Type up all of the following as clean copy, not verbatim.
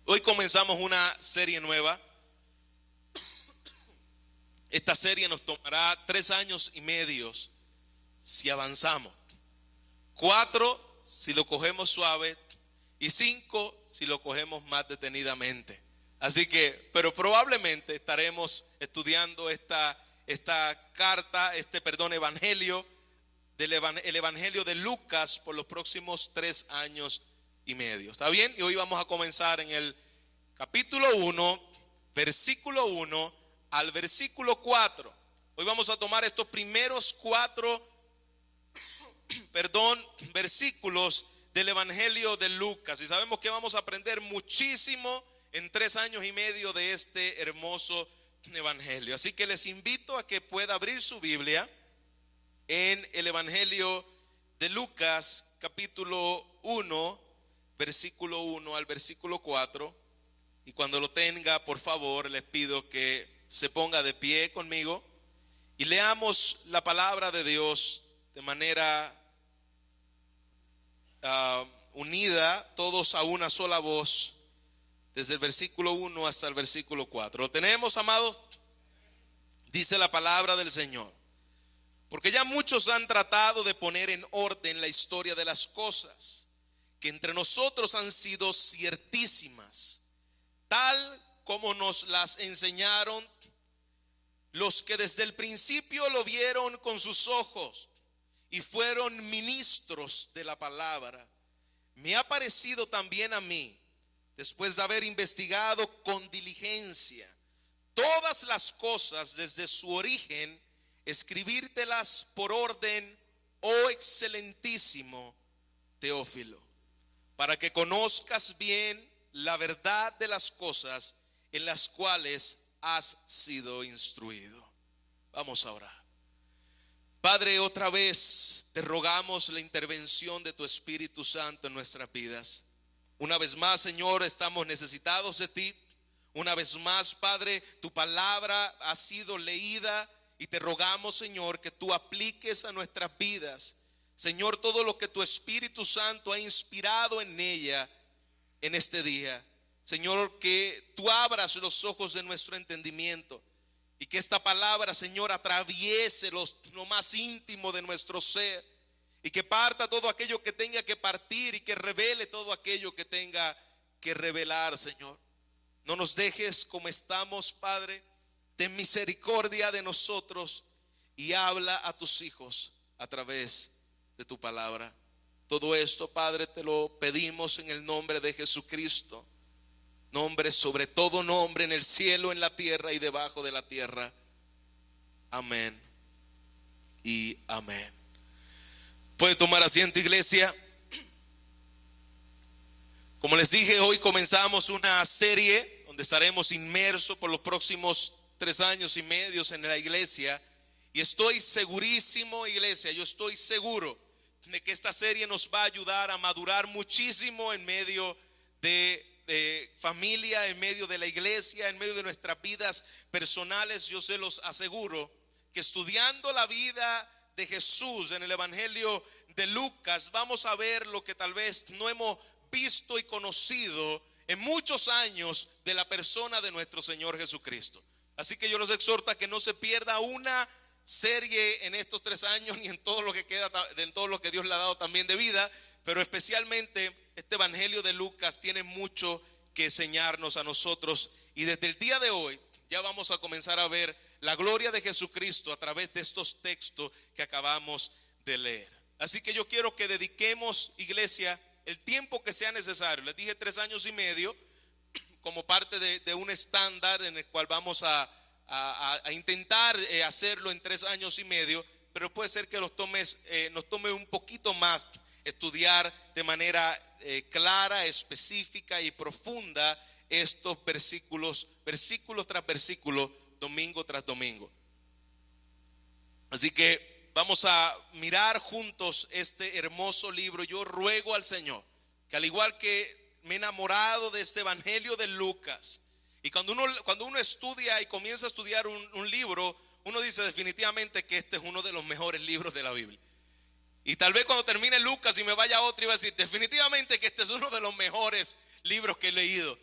Hoy comenzamos una serie nueva. Esta serie nos tomará 3 años y medio si avanzamos, 4 si lo cogemos suave y 5 si lo cogemos más detenidamente. Así que, pero probablemente estaremos estudiando esta carta, evangelio, el evangelio de Lucas por los próximos 3 años y medio. ¿Está bien? Y hoy vamos a comenzar en el capítulo 1, versículo 1 al versículo 4. Hoy vamos a tomar estos primeros 4 versículos del evangelio de Lucas. Y sabemos que vamos a aprender muchísimo en 3 años y medio de este hermoso evangelio. Así que les invito a que pueda abrir su Biblia en el evangelio de Lucas, capítulo 1, versículo 1 al versículo 4. Y cuando lo tenga, por favor, les pido que se ponga de pie conmigo y leamos la palabra de Dios de manera unida, todos a una sola voz, desde el versículo 1 hasta el versículo 4. ¿Lo tenemos, amados? Dice la palabra del Señor: porque ya muchos han tratado de poner en orden la historia de las cosas que entre nosotros han sido ciertísimas, tal como nos las enseñaron los que desde el principio lo vieron con sus ojos y fueron ministros de la palabra. Me ha parecido también a mí, después de haber investigado con diligencia todas las cosas desde su origen, escribírtelas por orden, oh excelentísimo Teófilo, para que conozcas bien la verdad de las cosas en las cuales has sido instruido. Vamos a orar. Padre, otra vez te rogamos la intervención de tu Espíritu Santo en nuestras vidas. Una vez más, Señor, estamos necesitados de ti. Una vez más, Padre, tu palabra ha sido leída y te rogamos, Señor, que tú apliques a nuestras vidas, Señor, todo lo que tu Espíritu Santo ha inspirado en ella en este día. Señor, que tú abras los ojos de nuestro entendimiento y que esta palabra, Señor, atraviese lo más íntimo de nuestro ser y que parta todo aquello que tenga que partir y que revele todo aquello que tenga que revelar, Señor. No nos dejes como estamos, Padre. Ten misericordia de nosotros y habla a tus hijos a través de tu palabra. Todo esto, Padre, te lo pedimos en el nombre de Jesucristo, nombre sobre todo nombre, en el cielo, en la tierra y debajo de la tierra. Amén y amén. Puede tomar asiento, iglesia. Como les dije, hoy comenzamos una serie donde estaremos inmersos por los próximos 3 años y medio en la iglesia. Y estoy segurísimo, iglesia, yo estoy seguro de que esta serie nos va a ayudar a madurar muchísimo en medio de familia, en medio de la iglesia, en medio de nuestras vidas personales. Yo se los aseguro que estudiando la vida de Jesús en el evangelio de Lucas, vamos a ver lo que tal vez no hemos visto y conocido en muchos años de la persona de nuestro Señor Jesucristo. Así que yo los exhorto a que no se pierda una serie en estos 3 años, ni en todo lo que queda, en todo lo que Dios le ha dado también de vida, pero especialmente este evangelio de Lucas tiene mucho que enseñarnos a nosotros. Y desde el día de hoy ya vamos a comenzar a ver la gloria de Jesucristo a través de estos textos que acabamos de leer. Así que yo quiero que dediquemos, iglesia, el tiempo que sea necesario. Les dije 3 años y medio como parte de un estándar en el cual vamos a intentar hacerlo en 3 años y medio, pero puede ser que nos tome un poquito más estudiar de manera clara, específica y profunda estos versículos tras versículo, domingo tras domingo. Así que vamos a mirar juntos este hermoso libro. Yo ruego al Señor que, al igual que me he enamorado de este evangelio de Lucas, y cuando uno estudia y comienza a estudiar un libro, uno dice definitivamente que este es uno de los mejores libros de la Biblia. Y tal vez cuando termine Lucas y me vaya a otro, iba a decir definitivamente que este es uno de los mejores libros que he leído.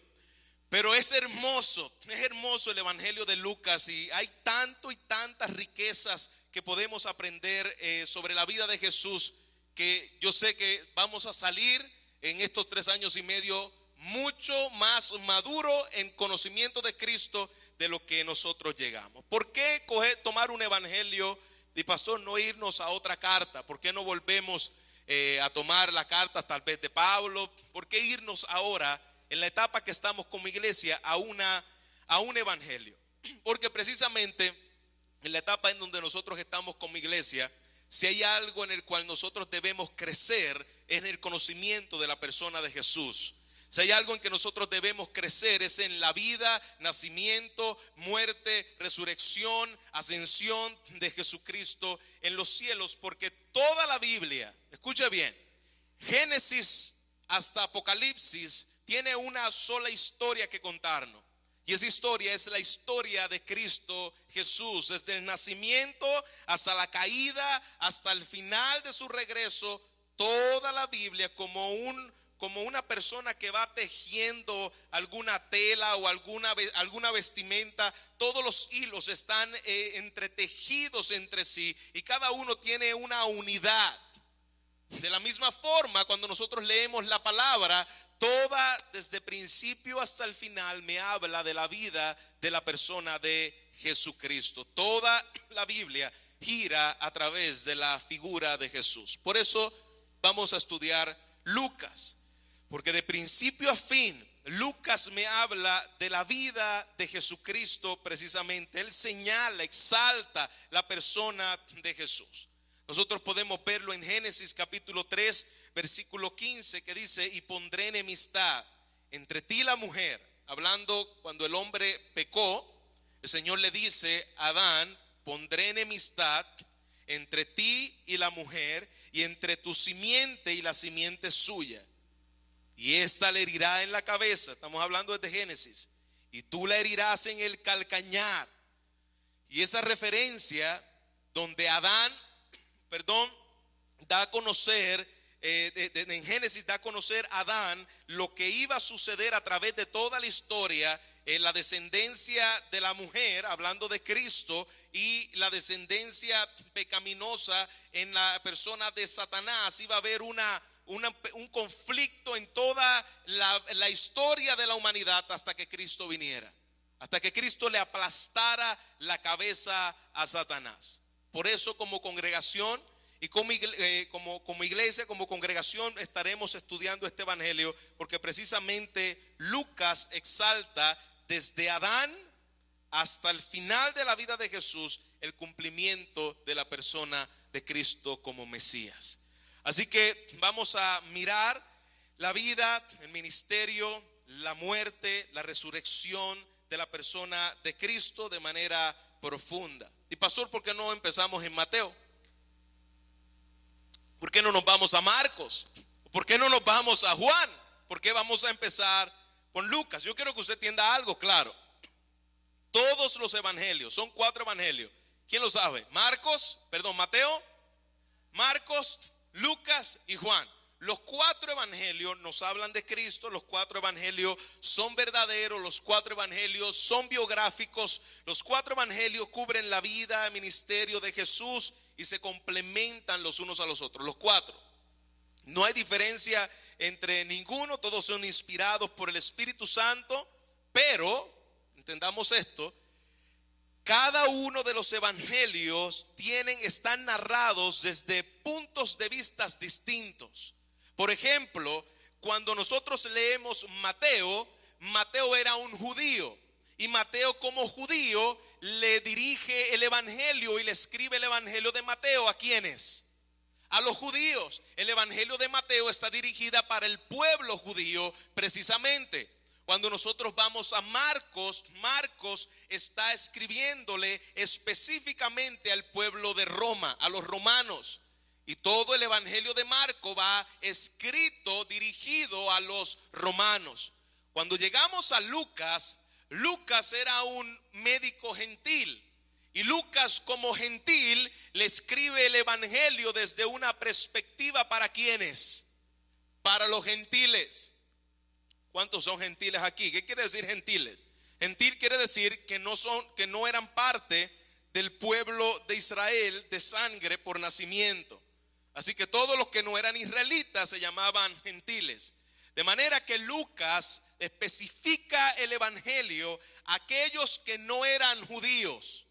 Pero es hermoso el Evangelio de Lucas, y hay tanto y tantas riquezas que podemos aprender sobre la vida de Jesús, que yo sé que vamos a salir en estos 3 años y medio mucho más maduro en conocimiento de Cristo de lo que nosotros llegamos. ¿Por qué tomar un evangelio y, pastor, no irnos a otra carta? ¿Por qué no volvemos a tomar la carta tal vez de Pablo? ¿Por qué irnos ahora, en la etapa que estamos como iglesia, a un evangelio? Porque precisamente en la etapa en donde nosotros estamos como iglesia, si hay algo en el cual nosotros debemos crecer, es en el conocimiento de la persona de Jesús. Si hay algo en que nosotros debemos crecer, es en la vida, nacimiento, muerte, resurrección, ascensión de Jesucristo en los cielos. Porque toda la Biblia, escuche bien, Génesis hasta Apocalipsis, tiene una sola historia que contarnos. Y esa historia es la historia de Cristo Jesús, desde el nacimiento hasta la caída, hasta el final de su regreso. Toda la Biblia como una persona que va tejiendo alguna tela o alguna vestimenta. Todos los hilos están entretejidos entre sí, y cada uno tiene una unidad. De la misma forma, cuando nosotros leemos la palabra, toda, desde principio hasta el final, me habla de la vida de la persona de Jesucristo. Toda la Biblia gira a través de la figura de Jesús. Por eso vamos a estudiar Lucas, porque de principio a fin Lucas me habla de la vida de Jesucristo precisamente. Él señala, exalta la persona de Jesús. Nosotros podemos verlo en Génesis capítulo 3, versículo 15, que dice: y pondré enemistad entre ti y la mujer. Hablando cuando el hombre pecó, el Señor le dice a Adán: pondré enemistad entre ti y la mujer, y entre tu simiente y la simiente suya, y ésta le herirá en la cabeza. Estamos hablando desde Génesis. Y tú la herirás en el calcañar. Y esa referencia donde Adán, da a conocer, en Génesis da a conocer a Adán lo que iba a suceder a través de toda la historia, la descendencia de la mujer, hablando de Cristo, y la descendencia pecaminosa en la persona de Satanás. Iba a haber un conflicto en toda la historia de la humanidad hasta que Cristo viniera, hasta que Cristo le aplastara la cabeza a Satanás. Por eso, como congregación y como iglesia, como congregación, estaremos estudiando este evangelio, porque precisamente Lucas exalta desde Adán hasta el final de la vida de Jesús el cumplimiento de la persona de Cristo como Mesías. Así que vamos a mirar la vida, el ministerio, la muerte, la resurrección de la persona de Cristo de manera profunda. Y pastor, ¿por qué no empezamos en Mateo? ¿Por qué no nos vamos a Marcos? ¿Por qué no nos vamos a Juan? ¿Por qué vamos a empezar con Lucas? Yo quiero que usted entienda algo claro. Todos los evangelios, son 4 evangelios. ¿Quién lo sabe? Mateo, Marcos, Lucas y Juan. Los 4 evangelios nos hablan de Cristo. Los 4 evangelios son verdaderos. Los 4 evangelios son biográficos. Los 4 evangelios cubren la vida, el ministerio de Jesús, y se complementan los unos a los otros. Los 4. No hay diferencia entre ninguno. Todos son inspirados por el Espíritu Santo. Pero, entendamos esto, cada uno de los evangelios están narrados desde puntos de vista distintos. Por ejemplo, cuando nosotros leemos Mateo, Mateo era un judío, y Mateo, como judío, le dirige el evangelio y le escribe el evangelio de Mateo. ¿A quiénes? A los judíos. El evangelio de Mateo está dirigida para el pueblo judío precisamente. Cuando nosotros vamos a Marcos, Marcos está escribiéndole específicamente al pueblo de Roma, a los romanos. Y todo el evangelio de Marcos va escrito, dirigido a los romanos. Cuando llegamos a Lucas, Lucas era un médico gentil. Y Lucas, como gentil, le escribe el evangelio desde una perspectiva para ¿quiénes? Para los gentiles. ¿Cuántos son gentiles aquí? ¿Qué quiere decir gentiles? Gentil quiere decir que no eran parte del pueblo de Israel de sangre por nacimiento. Así que todos los que no eran israelitas se llamaban gentiles. De manera que Lucas especifica el evangelio a aquellos que no eran judíos.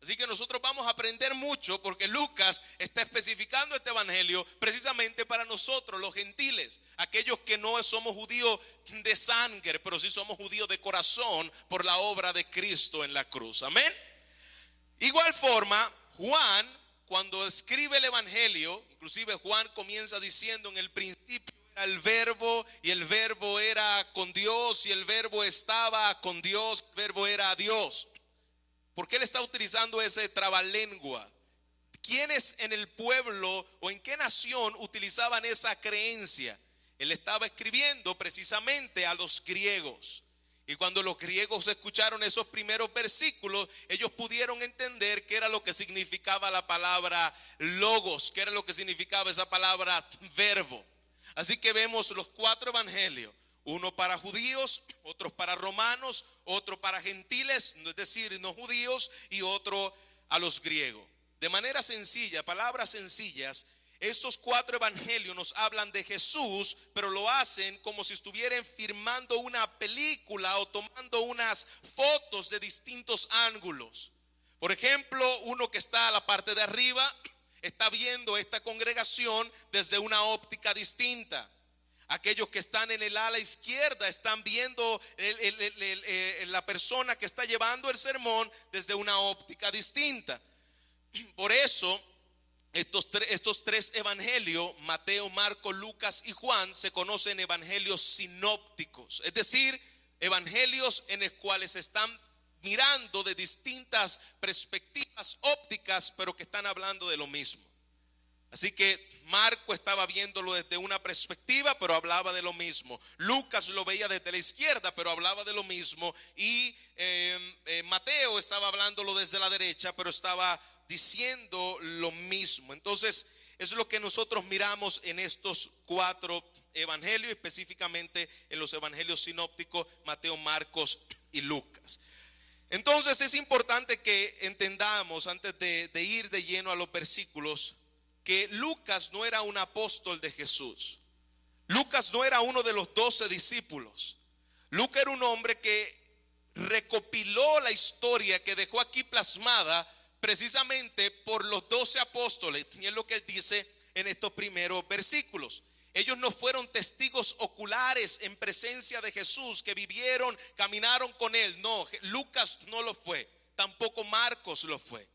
Así que nosotros vamos a aprender mucho porque Lucas está especificando este evangelio precisamente para nosotros, los gentiles, aquellos que no somos judíos de sangre, pero sí somos judíos de corazón por la obra de Cristo en la cruz. Amén. Igual forma, Juan, cuando escribe el evangelio, inclusive Juan comienza diciendo: en el principio era el verbo, y el verbo era con Dios, y el verbo estaba con Dios, el verbo era Dios. ¿Por qué él está utilizando ese trabalengua? ¿Quiénes en el pueblo o en qué nación utilizaban esa creencia? Él estaba escribiendo precisamente a los griegos. Y cuando los griegos escucharon esos primeros versículos, ellos pudieron entender qué era lo que significaba la palabra logos, qué era lo que significaba esa palabra verbo. Así que vemos los 4 evangelios. Uno para judíos, otros para romanos, otro para gentiles, es decir, no judíos, y otro a los griegos. De manera sencilla, palabras sencillas, estos 4 evangelios nos hablan de Jesús, pero lo hacen como si estuvieran filmando una película o tomando unas fotos de distintos ángulos. Por ejemplo, uno que está a la parte de arriba está viendo esta congregación desde una óptica distinta. Aquellos que están en el ala izquierda están viendo la persona que está llevando el sermón desde una óptica distinta. Por eso estos 3 evangelios, Mateo, Marcos, Lucas y Juan, se conocen evangelios sinópticos, es decir, evangelios en los cuales están mirando de distintas perspectivas ópticas, pero que están hablando de lo mismo. Así que Marco estaba viéndolo desde una perspectiva, pero hablaba de lo mismo. Lucas lo veía desde la izquierda, pero hablaba de lo mismo. Y Mateo estaba hablándolo desde la derecha, pero estaba diciendo lo mismo. Entonces, eso es lo que nosotros miramos en estos 4 evangelios, específicamente en los evangelios sinópticos, Mateo, Marcos y Lucas. Entonces, es importante que entendamos, antes de ir de lleno a los versículos, que Lucas no era un apóstol de Jesús. Lucas no era uno de los 12 discípulos. Lucas era un hombre que recopiló la historia que dejó aquí plasmada precisamente por los 12 apóstoles. Y es lo que él dice en estos primeros versículos. Ellos no fueron testigos oculares en presencia de Jesús, que vivieron, caminaron con él. No, Lucas no lo fue, tampoco Marcos lo fue.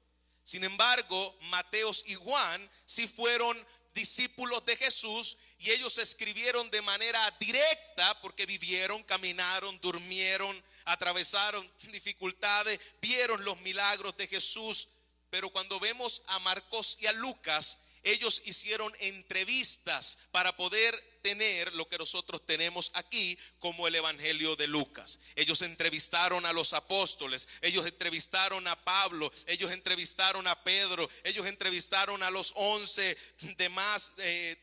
Sin embargo, Mateo y Juan sí fueron discípulos de Jesús, y ellos escribieron de manera directa porque vivieron, caminaron, durmieron, atravesaron dificultades, vieron los milagros de Jesús. Pero cuando vemos a Marcos y a Lucas, ellos hicieron entrevistas para poder tener lo que nosotros tenemos aquí como el evangelio de Lucas. Ellos entrevistaron a los apóstoles, ellos entrevistaron a Pablo, ellos entrevistaron a Pedro, ellos entrevistaron a los 11 demás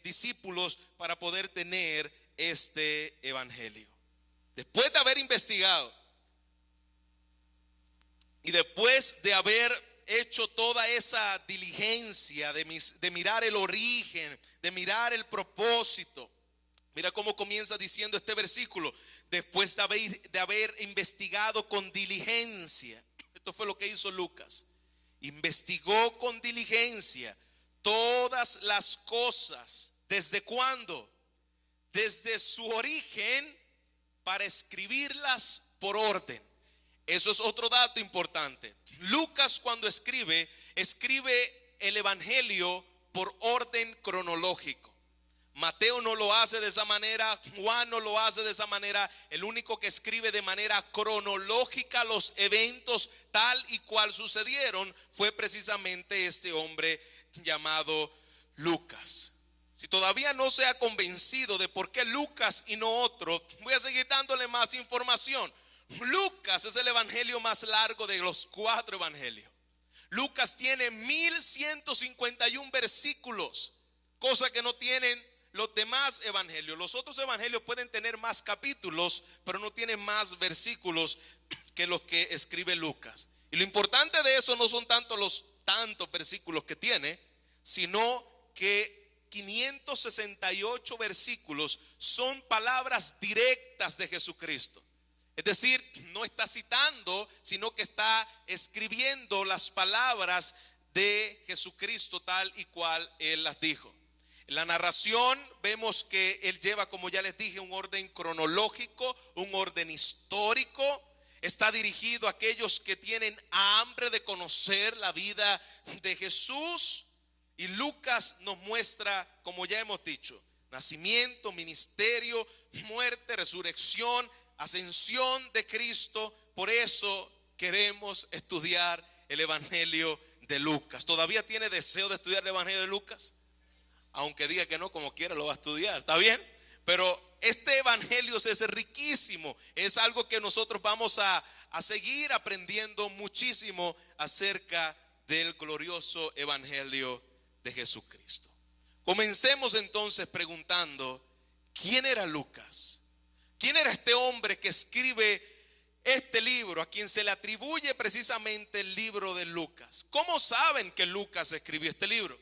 discípulos para poder tener este evangelio. Después de haber investigado y después de haber hecho toda esa diligencia de mirar el origen, de mirar el propósito, mira cómo comienza diciendo este versículo: después de haber investigado con diligencia. Esto fue lo que hizo Lucas. Investigó con diligencia todas las cosas. ¿Desde cuándo? Desde su origen, para escribirlas por orden. Eso es otro dato importante. Lucas, cuando escribe el evangelio por orden cronológico. Mateo no lo hace de esa manera, Juan no lo hace de esa manera. El único que escribe de manera cronológica los eventos tal y cual sucedieron fue precisamente este hombre llamado Lucas. Si todavía no se ha convencido de por qué Lucas y no otro, voy a seguir dándole más información. Lucas es el evangelio más largo de los 4 evangelios. Lucas tiene 1151 versículos, cosa que no tienen los demás evangelios. Los otros evangelios pueden tener más capítulos, pero no tienen más versículos que los que escribe Lucas. Y lo importante de eso no son tanto los tantos versículos que tiene, sino que 568 versículos son palabras directas de Jesucristo. Es decir, no está citando, sino que está escribiendo las palabras de Jesucristo tal y cual Él las dijo. En la narración vemos que Él lleva, como ya les dije, un orden cronológico, un orden histórico. Está dirigido a aquellos que tienen hambre de conocer la vida de Jesús. Y Lucas nos muestra, como ya hemos dicho, nacimiento, ministerio, muerte, resurrección, ascensión de Cristo. Por eso queremos estudiar el Evangelio de Lucas. ¿Todavía tiene deseo de estudiar el Evangelio de Lucas? Aunque diga que no, como quiera lo va a estudiar, ¿está bien? Pero este Evangelio es riquísimo. Es algo que nosotros vamos a seguir aprendiendo muchísimo acerca del glorioso Evangelio de Jesucristo. Comencemos entonces preguntando: ¿quién era Lucas? ¿Quién era este hombre que escribe este libro, a quien se le atribuye precisamente el libro de Lucas? ¿Cómo saben que Lucas escribió este libro?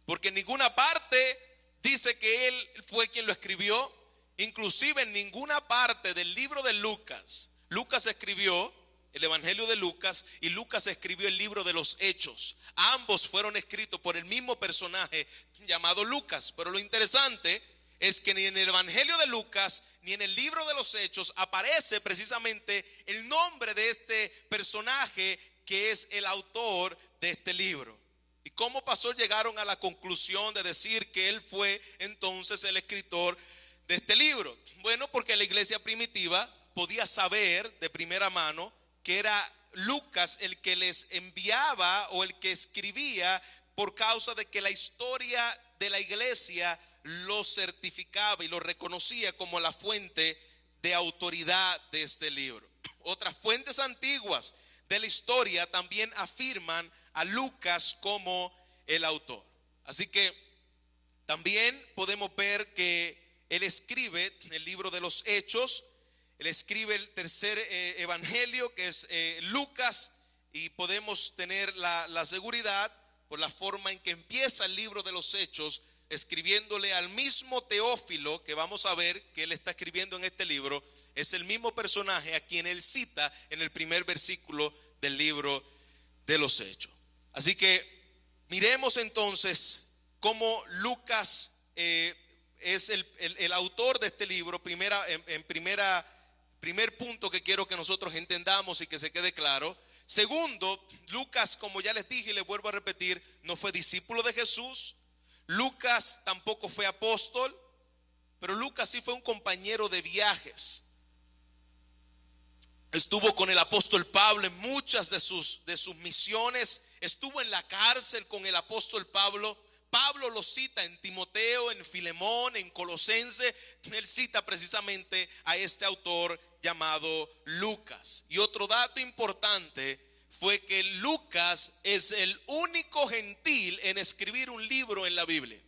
Porque en ninguna parte dice que él fue quien lo escribió. Inclusive en ninguna parte del libro de Lucas, Lucas escribió el Evangelio de Lucas y Lucas escribió el libro de los Hechos. Ambos fueron escritos por el mismo personaje llamado Lucas. Pero lo interesante es que ni en el Evangelio de Lucas ni en el libro de los Hechos aparece precisamente el nombre de este personaje que es el autor de este libro. ¿Y cómo pasó? Llegaron a la conclusión de decir que él fue entonces el escritor de este libro. Bueno, porque la iglesia primitiva podía saber de primera mano que era Lucas el que les enviaba o el que escribía, por causa de que la historia de la iglesia lo certificaba y lo reconocía como la fuente de autoridad de este libro. Otras fuentes antiguas de la historia también afirman a Lucas como el autor. Así que también podemos ver que él escribe el libro de los Hechos. Él escribe el tercer evangelio, que es Lucas, y podemos tener la seguridad por la forma en que empieza el libro de los Hechos, escribiéndole al mismo Teófilo, que vamos a ver que él está escribiendo en este libro. Es el mismo personaje a quien él cita en el primer versículo del libro de los Hechos. Así que miremos entonces cómo Lucas es el autor de este libro. Primer punto que quiero que nosotros entendamos y que se quede claro. Segundo, Lucas, como ya les dije y les vuelvo a repetir, no fue discípulo de Jesús. Lucas tampoco fue apóstol, pero Lucas sí fue un compañero de viajes. Estuvo con el apóstol Pablo en muchas de sus misiones. Estuvo en la cárcel con el apóstol Pablo. Pablo lo cita en Timoteo, en Filemón, en Colosense. Él cita precisamente a este autor llamado Lucas. Y otro dato importante fue que Lucas es el único gentil en escribir un libro en la Biblia.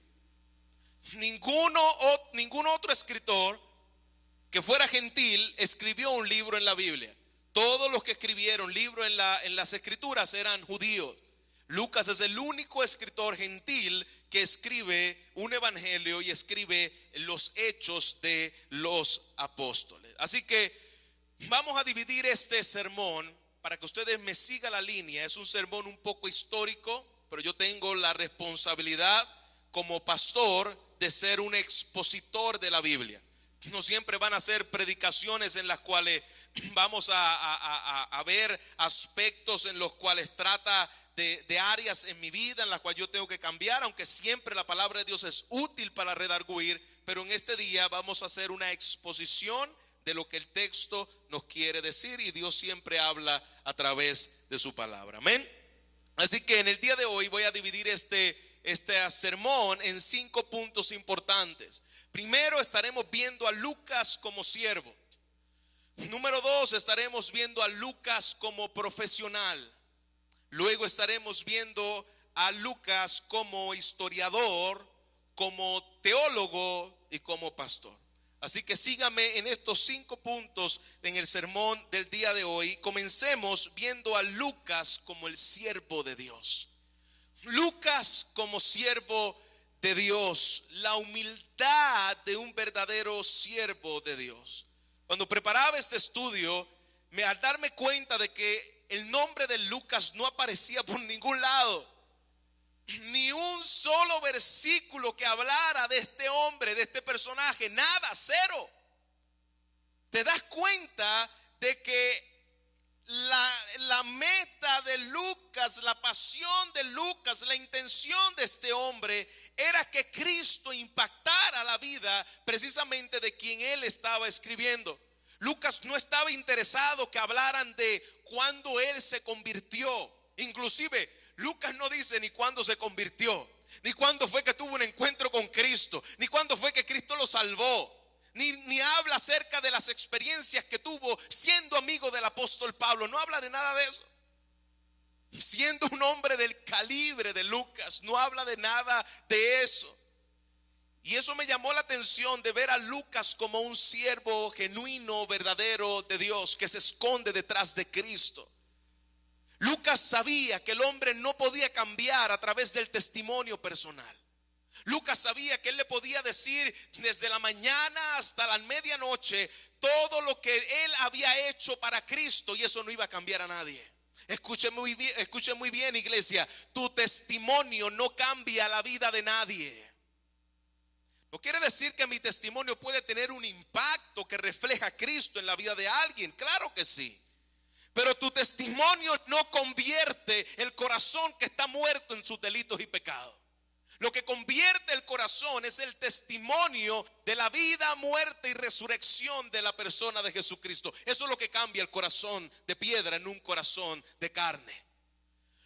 Ningún otro escritor que fuera gentil escribió un libro en la Biblia. Todos los que escribieron libros en las escrituras eran judíos. Lucas es el único escritor gentil que escribe un evangelio y escribe los hechos de los apóstoles. Así que vamos a dividir este sermón para que ustedes me sigan la línea. Es un sermón un poco histórico, pero yo tengo la responsabilidad como pastor de ser un expositor de la Biblia. No siempre van a ser predicaciones en las cuales vamos a ver aspectos en los cuales trata de áreas en mi vida en las cuales yo tengo que cambiar, aunque siempre la palabra de Dios es útil para redarguir. Pero en este día vamos a hacer una exposición de lo que el texto nos quiere decir, y Dios siempre habla a través de su palabra. Amén. Así que en el día de hoy voy a dividir este sermón en 5 puntos importantes. Primero, estaremos viendo a Lucas como siervo. Número 2, estaremos viendo a Lucas como profesional. Luego estaremos viendo a Lucas como historiador, como teólogo y como pastor. Así que sígame en estos 5 puntos en el sermón del día de hoy. Comencemos viendo a Lucas como el siervo de Dios. Lucas como siervo de Dios, la humildad de un verdadero siervo de Dios. Cuando preparaba este estudio, al darme cuenta de que el nombre de Lucas no aparecía por ningún lado, ni un solo versículo que hablara de este hombre, de este personaje, nada, cero. Te das cuenta de que la meta de Lucas, la pasión de Lucas, la intención de este hombre era que Cristo impactara la vida precisamente de quien él estaba escribiendo. Lucas no estaba interesado que hablaran de cuándo él se convirtió. Inclusive Lucas no dice ni cuándo se convirtió, ni cuándo fue que tuvo un encuentro con Cristo, ni cuándo fue que Cristo lo salvó, ni habla acerca de las experiencias que tuvo siendo amigo del apóstol Pablo. No habla de nada de eso. Y siendo un hombre del calibre de Lucas, no habla de nada de eso. Y eso me llamó la atención, de ver a Lucas como un siervo genuino, verdadero de Dios, que se esconde detrás de Cristo. Lucas sabía que el hombre no podía cambiar a través del testimonio personal. Lucas sabía que él le podía decir desde la mañana hasta la medianoche todo lo que él había hecho para Cristo, y eso no iba a cambiar a nadie. Escuche muy bien, iglesia, tu testimonio no cambia la vida de nadie. No quiere decir que mi testimonio puede tener un impacto que refleja a Cristo en la vida de alguien, claro que sí. Pero tu testimonio no convierte el corazón que está muerto en sus delitos y pecados. Lo que convierte el corazón es el testimonio de la vida, muerte y resurrección de la persona de Jesucristo. Eso es lo que cambia el corazón de piedra en un corazón de carne.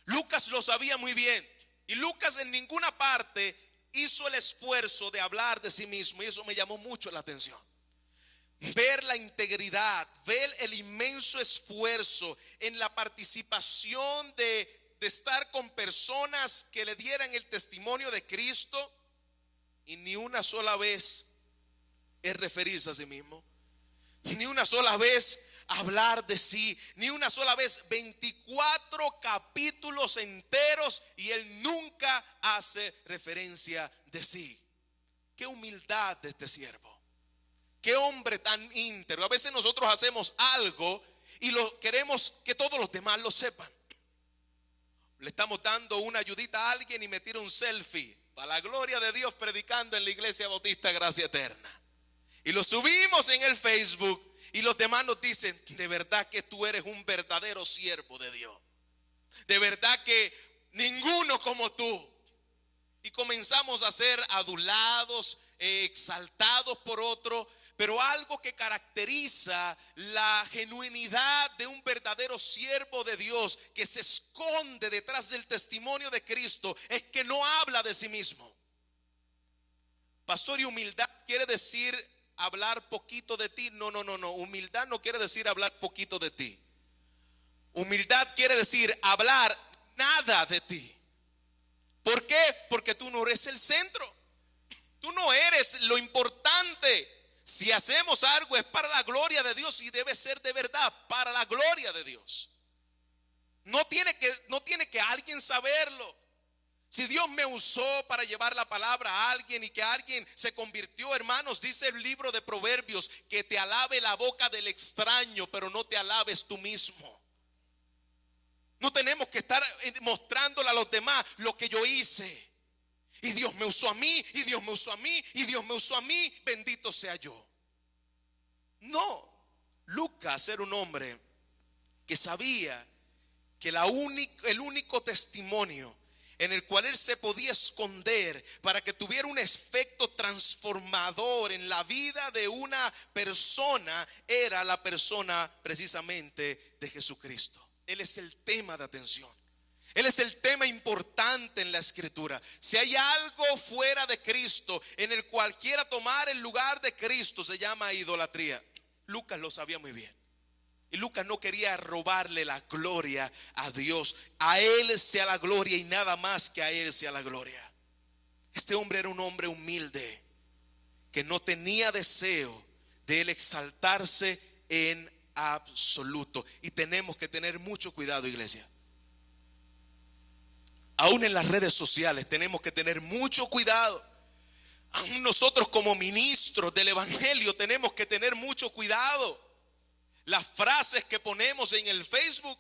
Lucas lo sabía muy bien, y Lucas en ninguna parte hizo el esfuerzo de hablar de sí mismo, y eso me llamó mucho la atención. Ver la integridad, ver el inmenso esfuerzo en la participación de estar con personas que le dieran el testimonio de Cristo, y ni una sola vez es referirse a sí mismo, ni una sola vez hablar de sí, ni una sola vez. 24 capítulos enteros y él nunca hace referencia de sí. Qué humildad de este siervo. Qué hombre tan íntegro. A veces nosotros hacemos algo y lo queremos que todos los demás lo sepan. Le estamos dando una ayudita a alguien y me tira un selfie para la gloria de Dios predicando en la Iglesia Bautista Gracia Eterna. Y lo subimos en el Facebook y los demás nos dicen: de verdad que tú eres un verdadero siervo de Dios. De verdad que ninguno como tú. Y comenzamos a ser adulados, exaltados por otro. Pero algo que caracteriza la genuinidad de un verdadero siervo de Dios, que se esconde detrás del testimonio de Cristo, es que no habla de sí mismo. Pastor, ¿y humildad quiere decir hablar poquito de ti? No. Humildad no quiere decir hablar poquito de ti. Humildad quiere decir hablar nada de ti. ¿Por qué? Porque tú no eres el centro. Tú no eres lo importante. Si hacemos algo es para la gloria de Dios, y debe ser de verdad para la gloria de Dios. No tiene que alguien saberlo. Si Dios me usó para llevar la palabra a alguien y que alguien se convirtió, hermanos, dice el libro de Proverbios, que te alabe la boca del extraño, pero no te alabes tú mismo. No tenemos que estar mostrándole a los demás lo que yo hice. Y Dios me usó a mí, y Dios me usó a mí, y Dios me usó a mí, bendito sea yo. No, Lucas era un hombre que sabía que el único testimonio en el cual él se podía esconder para que tuviera un efecto transformador en la vida de una persona era la persona precisamente de Jesucristo. Él es el tema de atención. Él es el tema importante en la escritura. Si hay algo fuera de Cristo en el cual quiera tomar el lugar de Cristo, se llama idolatría. Lucas lo sabía muy bien. Y Lucas no quería robarle la gloria a Dios. A Él sea la gloria y nada más que a Él sea la gloria. Este hombre era un hombre humilde que no tenía deseo de él exaltarse en absoluto. Y tenemos que tener mucho cuidado, iglesia. Aún en las redes sociales tenemos que tener mucho cuidado. Aún nosotros como ministros del evangelio tenemos que tener mucho cuidado. Las frases que ponemos en el Facebook,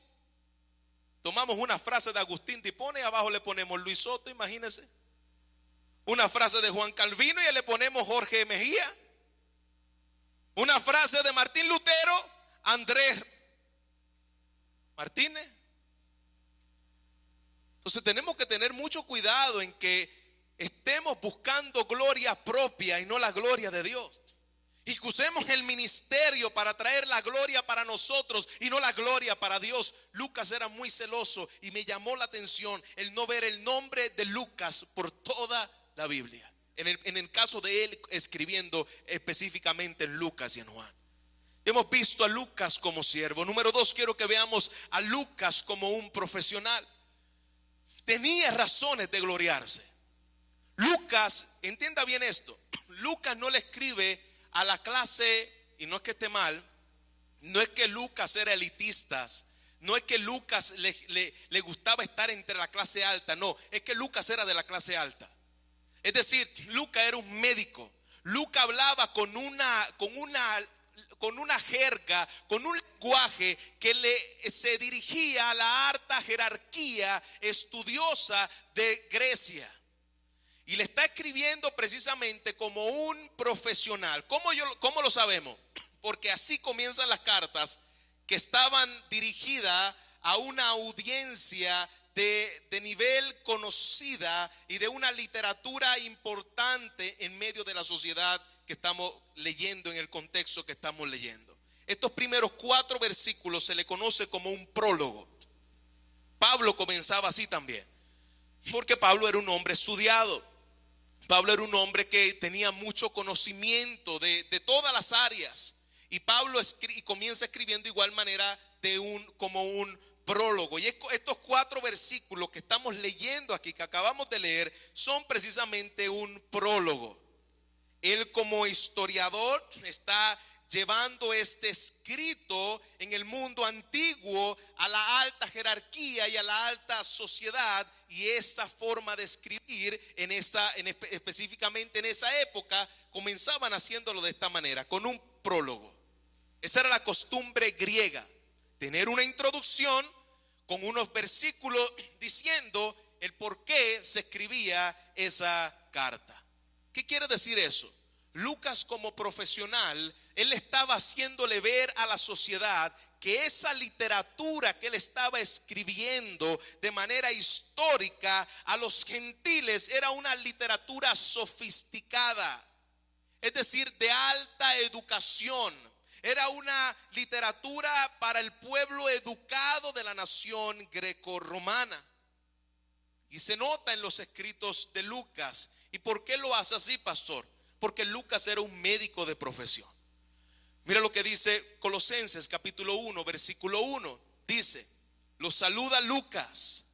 tomamos una frase de Agustín de Hipona y abajo le ponemos Luis Soto, imagínense. Una frase de Juan Calvino y le ponemos Jorge Mejía. Una frase de Martín Lutero, Andrés Martínez. Entonces tenemos que tener mucho cuidado en que estemos buscando gloria propia y no la gloria de Dios. Y que usemos el ministerio para traer la gloria para nosotros y no la gloria para Dios. Lucas era muy celoso y me llamó la atención el no ver el nombre de Lucas por toda la Biblia. En el caso de él escribiendo específicamente en Lucas y en Juan. Hemos visto a Lucas como siervo. Número 2, quiero que veamos a Lucas como un profesional. Tenía razones de gloriarse. Lucas, entienda bien esto, Lucas no le escribe a la clase, y no es que esté mal, no es que Lucas era elitista, no es que Lucas le gustaba estar entre la clase alta, no, es que Lucas era de la clase alta. Es decir, Lucas era un médico. Lucas hablaba con una jerga, con un lenguaje que se dirigía a la alta jerarquía estudiosa de Grecia. Y le está escribiendo precisamente como un profesional. ¿Cómo lo sabemos? Porque así comienzan las cartas que estaban dirigidas a una audiencia de nivel conocida y de una literatura importante en medio de la sociedad que estamos leyendo, en el contexto que estamos leyendo. Estos primeros 4 versículos se le conoce como un prólogo. Pablo comenzaba así también, porque Pablo era un hombre estudiado. Pablo era un hombre que tenía mucho conocimiento de todas las áreas. Y Pablo comienza escribiendo de igual manera como un prólogo. Y estos 4 versículos que estamos leyendo aquí, que acabamos de leer, son precisamente un prólogo. Él como historiador está llevando este escrito en el mundo antiguo a la alta jerarquía y a la alta sociedad, y esa forma de escribir específicamente en esa época comenzaban haciéndolo de esta manera, con un prólogo. Esa era la costumbre griega, tener una introducción con unos versículos diciendo el por qué se escribía esa carta. ¿Qué quiere decir eso? Lucas como profesional, él estaba haciéndole ver a la sociedad que esa literatura que él estaba escribiendo de manera histórica a los gentiles era una literatura sofisticada, es decir, de alta educación. Era una literatura para el pueblo educado de la nación grecorromana. Y se nota en los escritos de Lucas. ¿Y por qué lo hace así, pastor? Porque Lucas era un médico de profesión. Mira lo que dice Colosenses capítulo 1, versículo 1. Dice: los saluda Lucas,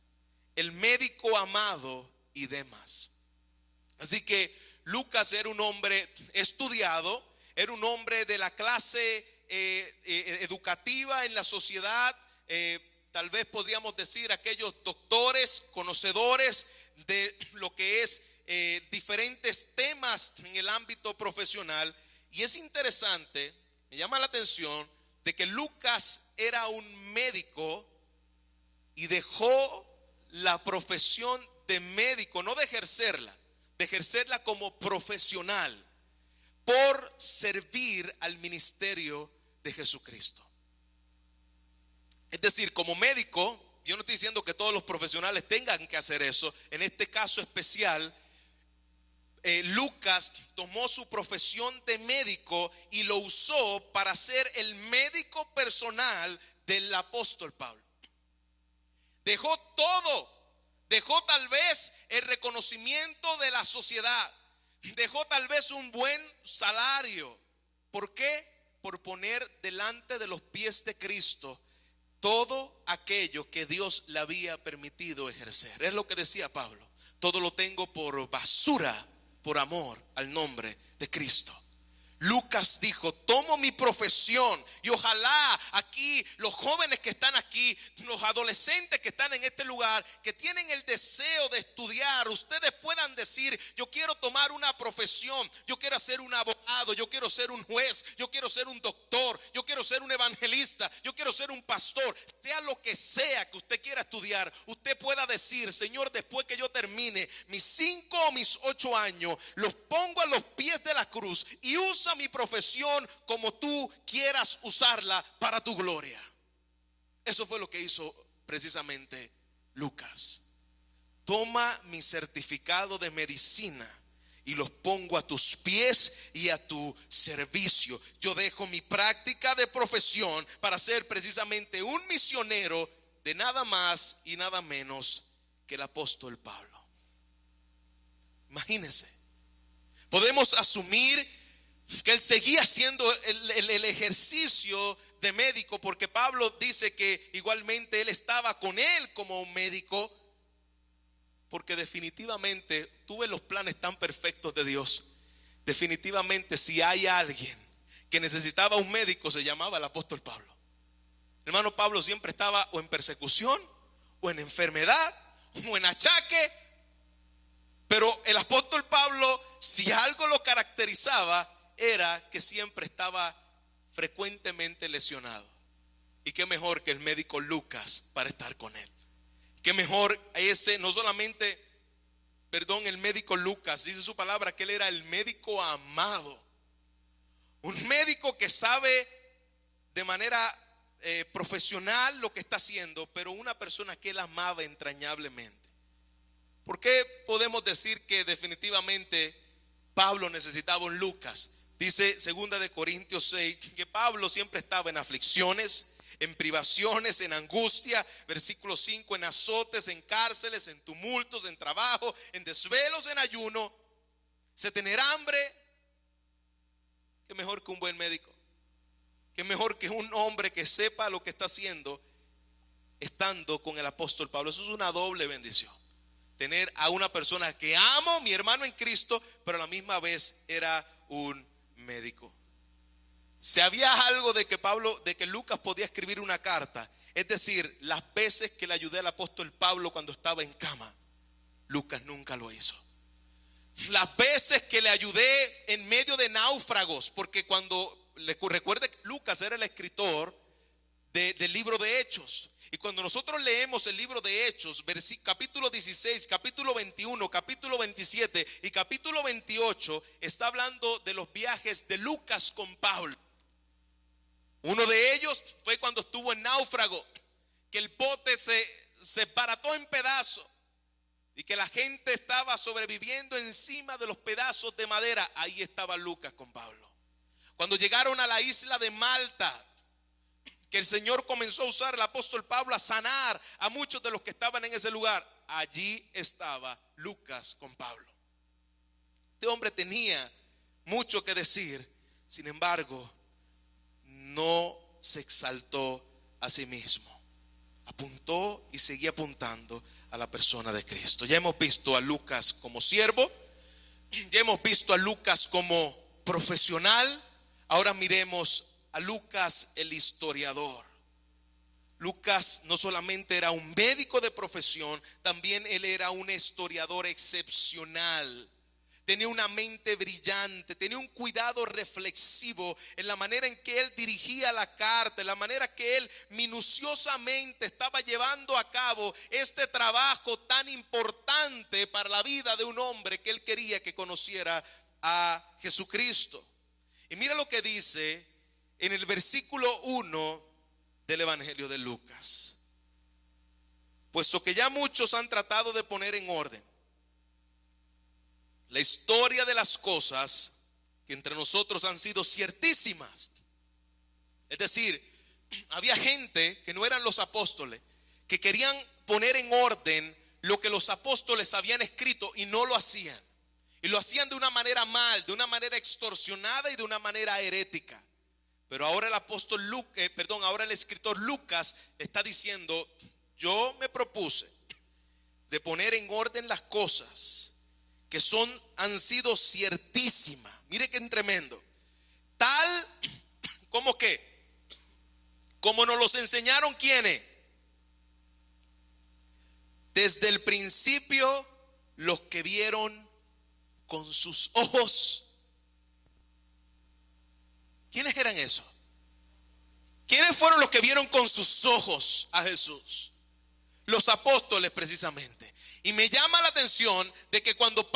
el médico amado y demás. Así que Lucas era un hombre estudiado, era un hombre de la clase educativa en la sociedad. Tal vez podríamos decir aquellos doctores, conocedores de lo que es diferentes temas en el ámbito profesional. Y es interesante, me llama la atención de que Lucas era un médico y dejó la profesión de médico, no de ejercerla como profesional, por servir al ministerio de Jesucristo. Es decir, como médico, yo no estoy diciendo que todos los profesionales tengan que hacer eso. En este caso especial, Lucas tomó su profesión de médico y lo usó para ser el médico personal del apóstol Pablo. Dejó todo, dejó tal vez el reconocimiento de la sociedad, dejó tal vez un buen salario. ¿Por qué? Por poner delante de los pies de Cristo todo aquello que Dios le había permitido ejercer. Es lo que decía Pablo: todo lo tengo por basura, por amor al nombre de Cristo. Lucas dijo: tomo mi profesión, y ojalá aquí los jóvenes que están aquí, los adolescentes que están en este lugar, que tienen el deseo de estudiar, ustedes puedan decir: yo quiero tomar una profesión, yo quiero ser un abogado, yo quiero ser un juez, yo quiero ser un doctor, yo quiero ser un evangelista, yo quiero ser un pastor. Sea lo que sea que usted quiera estudiar, usted pueda decir: Señor, después que yo termine mis 5 o mis 8 años, los pongo a los pies de la cruz y usa mi profesión como tú quieras usarla para tu gloria. Eso fue lo que hizo precisamente Lucas. Toma mi certificado de medicina y los pongo a tus pies y a tu servicio. Yo dejo mi práctica de profesión para ser precisamente un misionero de nada más y nada menos que el apóstol Pablo. Imagínense, podemos asumir que él seguía haciendo el ejercicio de médico, porque Pablo dice que igualmente él estaba con él como un médico, porque definitivamente tuve los planes tan perfectos de Dios. Definitivamente, si hay alguien que necesitaba un médico, se llamaba el apóstol Pablo. Hermano, Pablo siempre estaba o en persecución, o en enfermedad, o en achaque. Pero el apóstol Pablo, si algo lo caracterizaba, era que siempre estaba frecuentemente lesionado. Y qué mejor que el médico Lucas para estar con él. Qué mejor ese, no solamente, el médico Lucas, dice su palabra que él era el médico amado. Un médico que sabe de manera profesional lo que está haciendo, pero una persona que él amaba entrañablemente. ¿Por qué podemos decir que definitivamente Pablo necesitaba un Lucas? Dice 2 de Corintios 6 que Pablo siempre estaba en aflicciones, en privaciones, en angustia. Versículo 5: en azotes, en cárceles, en tumultos, en trabajo, en desvelos, en ayuno. Se tener hambre. Qué mejor que un buen médico. Qué mejor que un hombre que sepa lo que está haciendo, estando con el apóstol Pablo. Eso es una doble bendición. Tener a una persona que amo, mi hermano en Cristo, pero a la misma vez era un médico. Si había algo de que Lucas podía escribir una carta, es decir, las veces que le ayudé al apóstol Pablo cuando estaba en cama, Lucas nunca lo hizo. Las veces que le ayudé en medio de náufragos, porque recuerde que Lucas era el escritor del libro de Hechos. Y cuando nosotros leemos el libro de Hechos, capítulo 16, capítulo 21, capítulo 27 y capítulo 28, está hablando de los viajes de Lucas con Pablo. Uno de ellos fue cuando estuvo en náufrago, que el bote se barató en pedazos y que la gente estaba sobreviviendo encima de los pedazos de madera. Ahí estaba Lucas con Pablo. Cuando llegaron a la isla de Malta, que el Señor comenzó a usar al apóstol Pablo a sanar a muchos de los que estaban en ese lugar, allí estaba Lucas con Pablo. Este hombre tenía mucho que decir, sin embargo, no se exaltó a sí mismo. Apuntó y seguía apuntando a la persona de Cristo. Ya hemos visto a Lucas como siervo, ya hemos visto a Lucas como profesional. Ahora miremos a Lucas el historiador. Lucas no solamente era un médico de profesión, también él era un historiador excepcional. Tenía una mente brillante, tenía un cuidado reflexivo en la manera en que él dirigía la carta, en la manera que él minuciosamente estaba llevando a cabo este trabajo tan importante para la vida de un hombre que él quería que conociera a Jesucristo. Y mira lo que dice en el versículo 1 del Evangelio de Lucas: puesto que ya muchos han tratado de poner en orden la historia de las cosas que entre nosotros han sido ciertísimas. Es decir, había gente que no eran los apóstoles, que querían poner en orden lo que los apóstoles habían escrito y no lo hacían. Y lo hacían de una manera mal, de una manera extorsionada y de una manera herética. Pero ahora ahora el escritor Lucas está diciendo: yo me propuse de poner en orden las cosas cosas que han sido ciertísimas. Mire qué tremendo. Tal como que, como nos los enseñaron ¿quiénes? Desde el principio, los que vieron con sus ojos. ¿Quiénes eran esos? ¿Quiénes fueron los que vieron con sus ojos a Jesús? Los apóstoles precisamente. Y me llama la atención de que cuando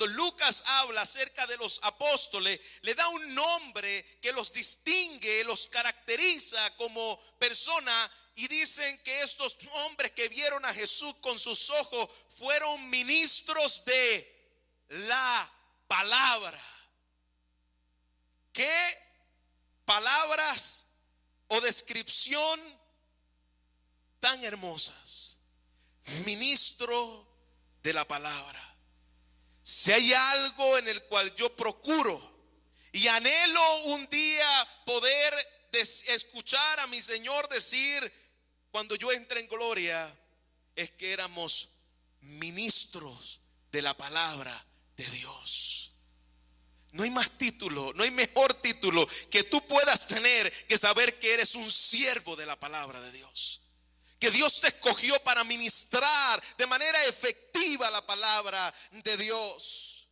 Lucas habla acerca de los apóstoles, le da un nombre que los distingue, los caracteriza como persona, y dicen que estos hombres que vieron a Jesús con sus ojos fueron ministros de la palabra. ¿Qué palabras o descripción tan hermosas? Ministro de la palabra. Si hay algo en el cual yo procuro y anhelo un día poder escuchar a mi Señor decir cuando yo entre en gloria, es que éramos ministros de la palabra de Dios. No hay más título, no hay mejor título que tú puedas tener que saber que eres un siervo de la palabra de Dios. Que Dios te escogió para ministrar de manera efectiva la palabra de Dios.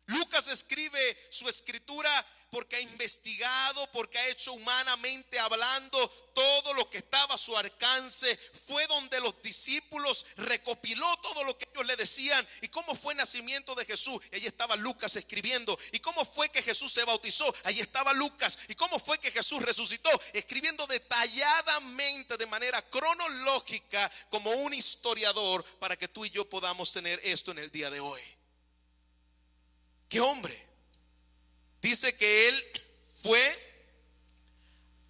Lucas escribe su escritura porque ha investigado, porque ha hecho humanamente hablando todo lo que estaba a su alcance. Fue donde los discípulos recopiló todo lo que ellos le decían. Y cómo fue el nacimiento de Jesús. Y allí estaba Lucas escribiendo. Y cómo fue que Jesús se bautizó. Allí estaba Lucas. Y cómo fue que Jesús resucitó. Escribiendo detalladamente, de manera cronológica, como un historiador, para que tú y yo podamos tener esto en el día de hoy. ¿Qué hombre? Dice que él fue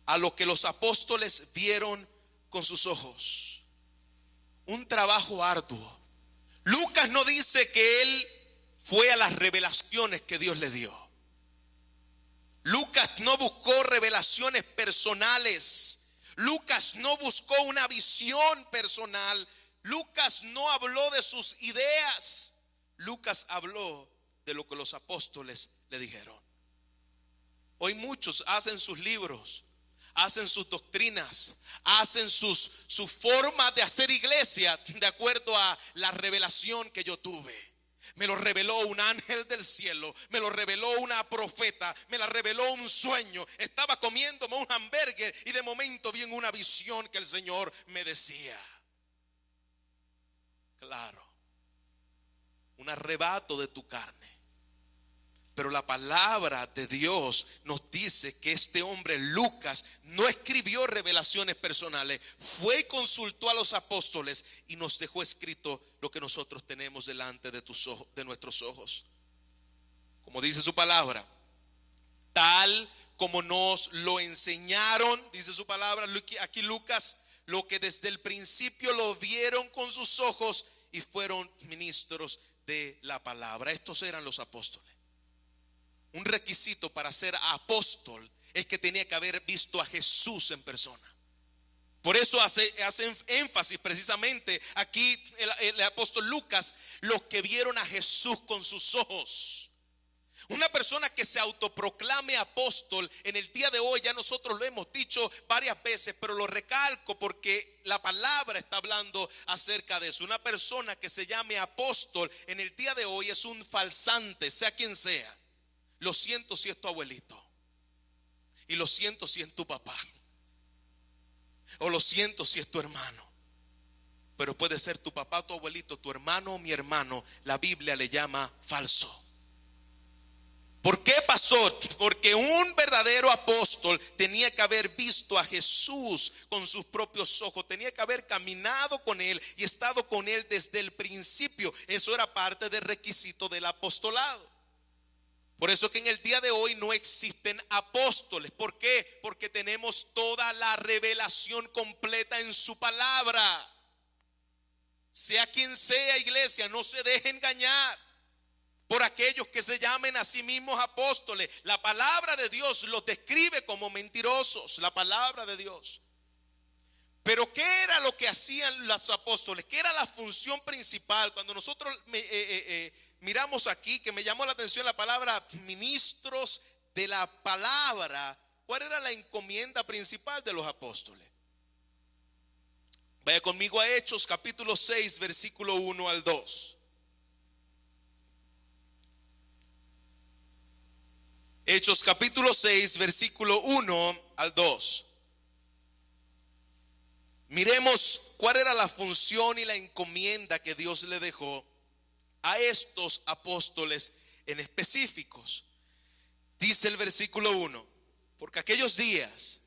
a lo que los apóstoles vieron con sus ojos. Un trabajo arduo. Lucas no dice que él fue a las revelaciones que Dios le dio. Lucas no buscó revelaciones personales. Lucas no buscó una visión personal. Lucas no habló de sus ideas. Lucas habló de lo que los apóstoles le dijeron. Hoy muchos hacen sus libros, hacen sus doctrinas, hacen su forma de hacer iglesia de acuerdo a la revelación que yo tuve. Me lo reveló un ángel del cielo, me lo reveló una profeta, me la reveló un sueño. Estaba comiéndome un hamburger y de momento vi en una visión que el Señor me decía. Claro, un arrebato de tu carne. Pero la palabra de Dios nos dice que este hombre Lucas no escribió revelaciones personales. Fue y consultó a los apóstoles y nos dejó escrito lo que nosotros tenemos delante de nuestros ojos. Como dice su palabra, tal como nos lo enseñaron, dice su palabra, aquí Lucas, lo que desde el principio lo vieron con sus ojos y fueron ministros de la palabra. Estos eran los apóstoles. Un requisito para ser apóstol es que tenía que haber visto a Jesús en persona. Por eso hace énfasis precisamente aquí el apóstol Lucas, los que vieron a Jesús con sus ojos. Una persona que se autoproclame apóstol en el día de hoy, ya nosotros lo hemos dicho varias veces, pero lo recalco porque la palabra está hablando acerca de eso. Una persona que se llame apóstol en el día de hoy es un falsante, sea quien sea. Lo siento si es tu abuelito, y lo siento si es tu papá, o lo siento si es tu hermano. Pero puede ser tu papá, tu abuelito, tu hermano o mi hermano. La Biblia le llama falso. ¿Por qué, pastor? Porque un verdadero apóstol tenía que haber visto a Jesús con sus propios ojos, tenía que haber caminado con él y estado con él desde el principio. Eso era parte del requisito del apostolado. Por eso que en el día de hoy no existen apóstoles. ¿Por qué? Porque tenemos toda la revelación completa en su palabra. Sea quien sea, iglesia, no se deje engañar por aquellos que se llamen a sí mismos apóstoles. La palabra de Dios los describe como mentirosos. La palabra de Dios. Pero ¿qué era lo que hacían los apóstoles? ¿Qué era la función principal? Cuando nosotros miramos aquí, que me llamó la atención la palabra ministros de la palabra, ¿cuál era la encomienda principal de los apóstoles? Vaya conmigo a Hechos capítulo 6, versículo 1 al 2. Hechos capítulo 6, versículo 1 al 2. Miremos cuál era la función y la encomienda que Dios le dejó a estos apóstoles en específicos. Dice el versículo 1: porque aquellos días,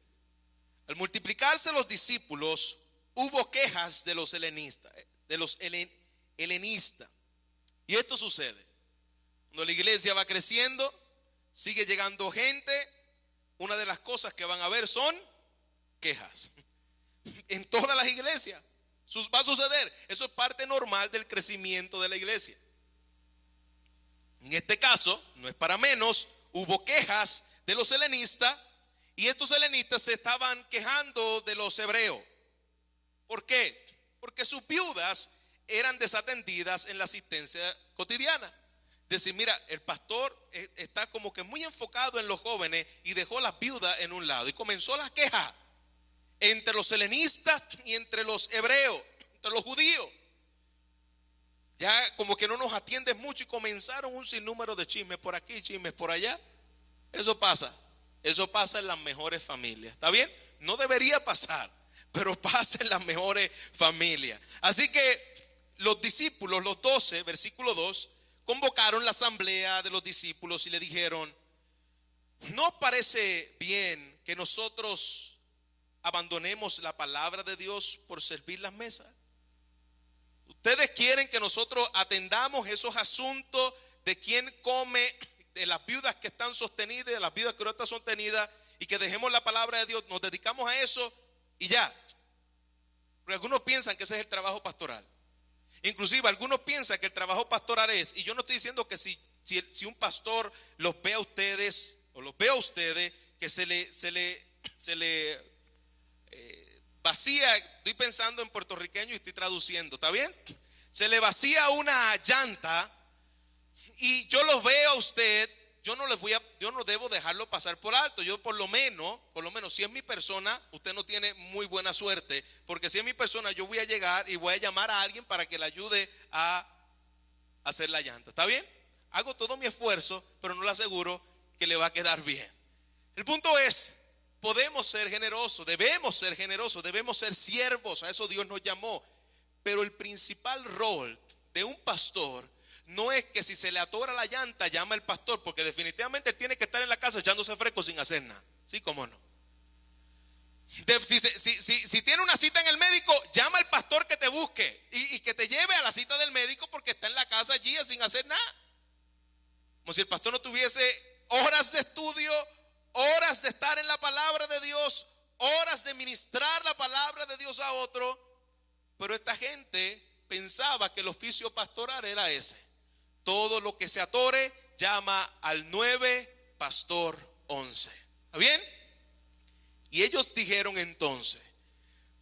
al multiplicarse los discípulos, hubo quejas de los helenistas, Y esto sucede cuando la iglesia va creciendo, sigue llegando gente. Una de las cosas que van a ver son quejas. En todas las iglesias va a suceder. Eso es parte normal del crecimiento de la iglesia. En este caso, no es para menos, hubo quejas de los helenistas, y estos helenistas se estaban quejando de los hebreos. ¿Por qué? Porque sus viudas eran desatendidas en la asistencia cotidiana. Es decir, mira, el pastor está como que muy enfocado en los jóvenes y dejó las viudas en un lado, y comenzó la queja entre los helenistas y entre los hebreos, entre los judíos. Ya como que no nos atiendes mucho, y comenzaron un sinnúmero de chismes por aquí, chismes por allá. Eso pasa en las mejores familias. ¿Está bien? No debería pasar, pero pasa en las mejores familias. Así que los discípulos, los 12, versículo 2, convocaron la asamblea de los discípulos y le dijeron: ¿no os parece bien que nosotros abandonemos la palabra de Dios por servir las mesas? ¿Ustedes quieren que nosotros atendamos esos asuntos de quién come, de las viudas que están sostenidas, de las viudas que no están sostenidas, y que dejemos la palabra de Dios, nos dedicamos a eso y ya? Porque algunos piensan que ese es el trabajo pastoral. Inclusive algunos piensan que el trabajo pastoral es, y yo no estoy diciendo que si un pastor los ve a ustedes, o los ve a ustedes, que se le vacía, estoy pensando en puertorriqueño y estoy traduciendo, ¿está bien? Se le vacía una llanta y yo los veo a usted, yo no debo dejarlo pasar por alto. Yo por lo menos, si es mi persona, usted no tiene muy buena suerte, porque si es mi persona, yo voy a llegar y voy a llamar a alguien para que le ayude a hacer la llanta, ¿está bien? Hago todo mi esfuerzo, pero no le aseguro que le va a quedar bien. El punto es, podemos ser generosos, debemos ser siervos, a eso Dios nos llamó. Pero el principal rol de un pastor no es que si se le atora la llanta llama al pastor, porque definitivamente él tiene que estar en la casa echándose fresco sin hacer nada. ¿Sí? ¿Cómo no? Si tiene una cita en el médico, llama al pastor que te busque y que te lleve a la cita del médico, porque está en la casa allí sin hacer nada. Como si el pastor no tuviese horas de estudio, horas de estar en la palabra de Dios, horas de ministrar la palabra de Dios a otro. Pero esta gente pensaba que el oficio pastoral era ese: todo lo que se atore, llama al 9, pastor 11. ¿Está bien? Y ellos dijeron entonces: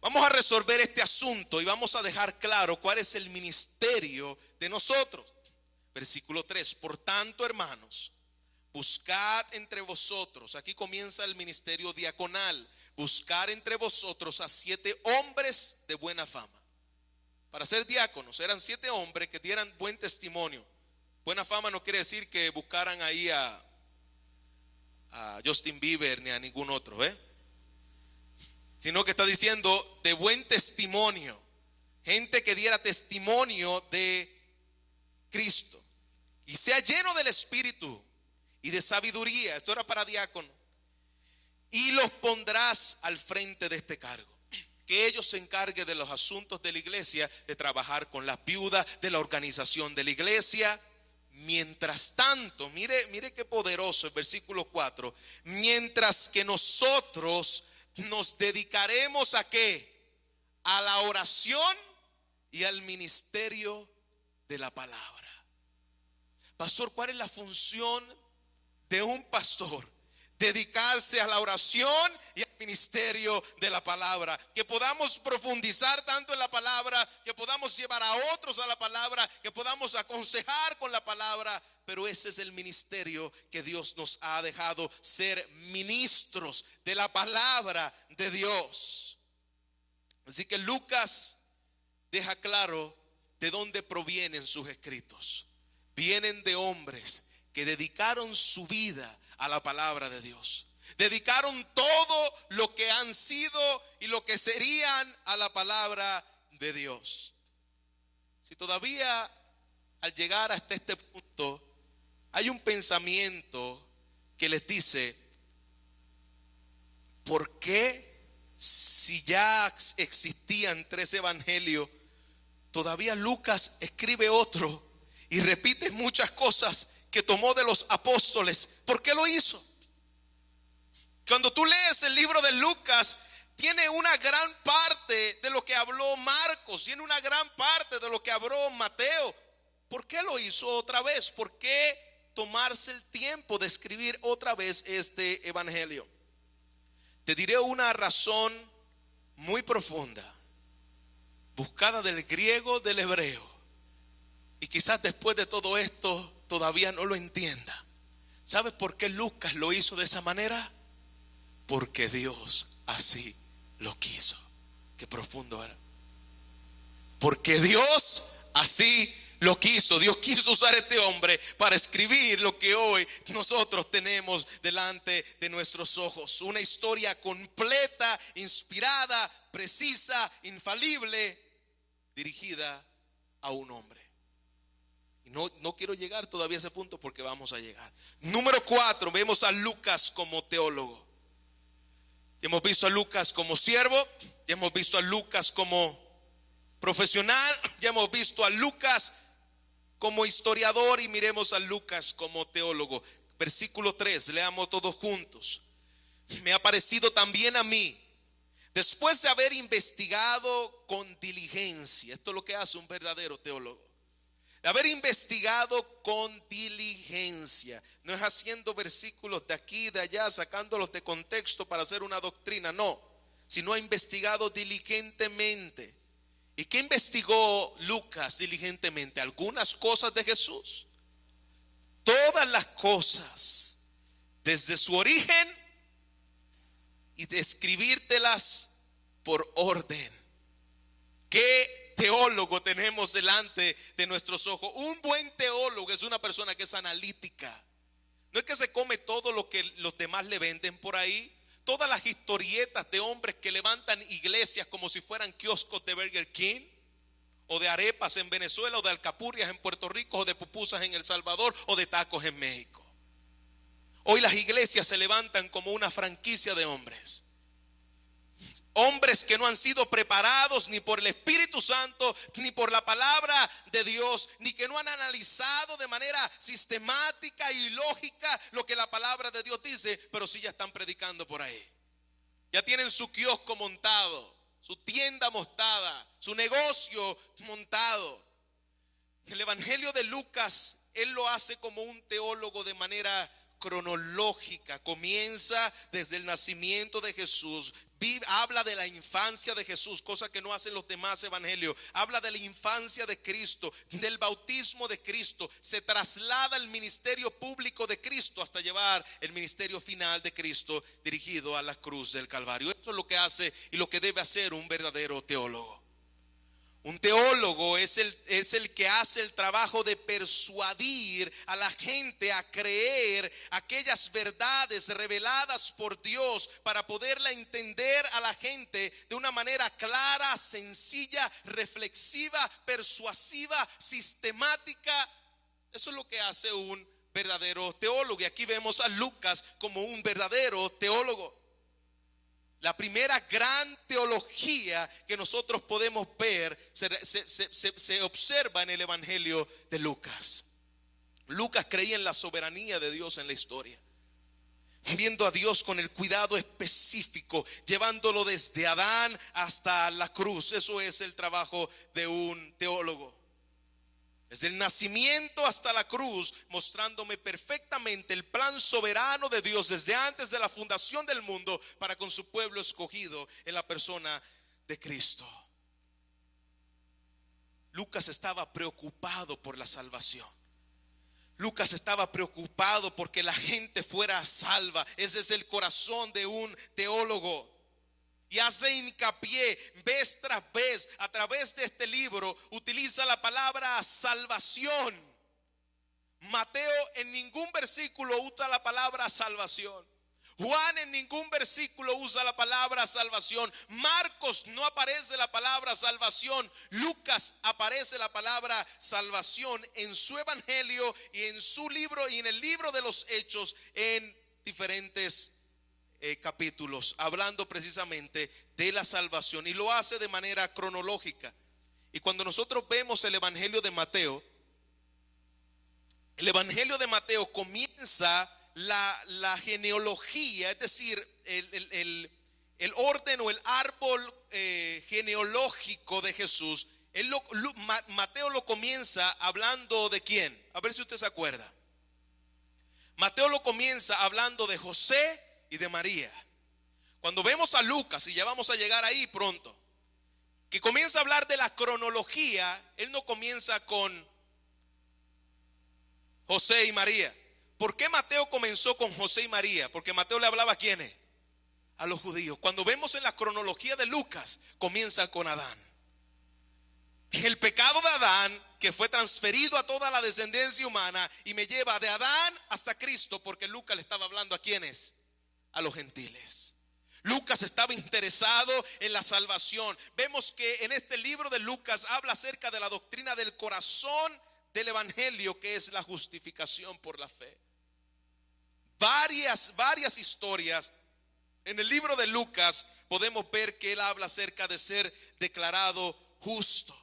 vamos a resolver este asunto y vamos a dejar claro cuál es el ministerio de nosotros. Versículo 3: por tanto, hermanos, buscad entre vosotros, aquí comienza el ministerio diaconal, buscar entre vosotros a 7 hombres de buena fama. Para ser diáconos eran 7 hombres que dieran buen testimonio. Buena fama no quiere decir que buscaran ahí a Justin Bieber ni a ningún otro, sino que está diciendo de buen testimonio, gente que diera testimonio de Cristo y sea lleno del Espíritu y de sabiduría. Esto era para diácono. Y los pondrás al frente de este cargo, que ellos se encarguen de los asuntos de la iglesia, de trabajar con las viudas, de la organización de la iglesia. Mientras tanto, mire qué poderoso el versículo 4: mientras que nosotros nos dedicaremos ¿a qué? A la oración y al ministerio de la palabra. Pastor, ¿cuál es la función de un pastor? dedicarse a la oración y al ministerio de la palabra. Que podamos profundizar tanto en la palabra, que podamos llevar a otros a la palabra, que podamos aconsejar con la palabra. Pero ese es el ministerio que Dios nos ha dejado, ser ministros de la palabra de Dios. Así que Lucas deja claro de dónde provienen sus escritos. Vienen de hombres que dedicaron su vida a la palabra de Dios. Dedicaron todo lo que han sido y lo que serían a la palabra de Dios. Si todavía al llegar hasta este punto hay un pensamiento que les dice: ¿por qué, si ya existían 3 evangelios, todavía Lucas escribe otro y repite muchas cosas que tomó de los apóstoles? ¿Por qué lo hizo? Cuando tú lees el libro de Lucas, tiene una gran parte de lo que habló Marcos, tiene una gran parte de lo que habló Mateo. ¿Por qué lo hizo otra vez? ¿Por qué tomarse el tiempo de escribir otra vez este evangelio? Te diré una razón muy profunda, buscada del griego, del hebreo, y quizás después de todo esto todavía no lo entienda. ¿Sabes por qué Lucas lo hizo de esa manera? Porque Dios así lo quiso. Qué profundo era. Porque Dios así lo quiso. Dios quiso usar a este hombre para escribir lo que hoy nosotros tenemos delante de nuestros ojos. Una historia completa, inspirada, precisa, infalible, dirigida a un hombre. Y no quiero llegar todavía a ese punto, porque vamos a llegar. Número 4, vemos a Lucas como teólogo. Ya hemos visto a Lucas como siervo, ya hemos visto a Lucas como profesional, ya hemos visto a Lucas como historiador, y miremos a Lucas como teólogo. Versículo 3, leamos todos juntos. Me ha parecido también a mí, después de haber investigado con diligencia, esto es lo que hace un verdadero teólogo, de haber investigado con diligencia. No es haciendo versículos de aquí y de allá, sacándolos de contexto para hacer una doctrina, no, sino ha investigado diligentemente. ¿Y qué investigó Lucas diligentemente? Algunas cosas de Jesús, todas las cosas, desde su origen, y describírtelas por orden. ¿Qué teólogo tenemos delante de nuestros ojos? Un buen teólogo es una persona que es analítica. No es que se come todo lo que los demás le venden por ahí. Todas las historietas de hombres que levantan iglesias como si fueran kioscos de Burger King, o de arepas en Venezuela, o de alcapurrias en Puerto Rico, o de pupusas en El Salvador, o de tacos en México. Hoy las iglesias se levantan como una franquicia de hombres. Hombres que no han sido preparados ni por el Espíritu Santo, ni por la palabra de Dios, ni que no han analizado de manera sistemática y lógica lo que la palabra de Dios dice, pero sí ya están predicando por ahí. Ya tienen su kiosco montado, su tienda montada, su negocio montado. El evangelio de Lucas, él lo hace como un teólogo de manera cronológica. Comienza desde el nacimiento de Jesús, habla de la infancia de Jesús, cosa que no hacen los demás evangelios. Habla de la infancia de Cristo, del bautismo de Cristo, se traslada el ministerio público de Cristo hasta llevar el ministerio final de Cristo dirigido a la cruz del Calvario. Eso es lo que hace y lo que debe hacer un verdadero teólogo. Un teólogo es el que hace el trabajo de persuadir a la gente a creer aquellas verdades reveladas por Dios, para poderla entender a la gente de una manera clara, sencilla, reflexiva, persuasiva, sistemática. Eso es lo que hace un verdadero teólogo. Y aquí vemos a Lucas como un verdadero teólogo. La primera gran teología que nosotros podemos ver se observa en el evangelio de Lucas. Lucas creía en la soberanía de Dios en la historia, viendo a Dios con el cuidado específico, llevándolo desde Adán hasta la cruz. Eso es el trabajo de un teólogo. desde el nacimiento hasta la cruz, mostrándome perfectamente el plan soberano de Dios desde antes de la fundación del mundo para con su pueblo escogido en la persona de Cristo. Lucas estaba preocupado por la salvación. Lucas estaba preocupado porque la gente fuera salva. Ese es el corazón de un teólogo. Y hace hincapié vez tras vez a través de este libro, utiliza la palabra salvación. Mateo en ningún versículo usa la palabra salvación. Juan en ningún versículo usa la palabra salvación. Marcos no aparece la palabra salvación. Lucas aparece la palabra salvación en su evangelio y en su libro y en el libro de los Hechos en diferentes capítulos, hablando precisamente de la salvación, y lo hace de manera cronológica. Y cuando nosotros vemos el evangelio de Mateo, el evangelio de Mateo comienza la genealogía, es decir, el orden o el árbol genealógico de Jesús. Mateo lo comienza hablando de ¿quién? A ver si usted se acuerda. Mateo lo comienza hablando de José y de María. Cuando vemos a Lucas, y ya vamos a llegar ahí pronto, que comienza a hablar de la cronología, él no comienza con José y María. ¿Por qué Mateo comenzó con José y María? Porque Mateo le hablaba ¿a quiénes? A los judíos. Cuando vemos en la cronología de Lucas, comienza con Adán. El pecado de Adán, que fue transferido a toda la descendencia humana, y me lleva de Adán hasta Cristo, porque Lucas le estaba hablando ¿a quiénes? A los gentiles. Lucas estaba interesado en la salvación. Vemos que en este libro de Lucas habla acerca de la doctrina del corazón del evangelio, que es la justificación por la fe. Varias historias en el libro de Lucas podemos ver que él habla acerca de ser declarado justo.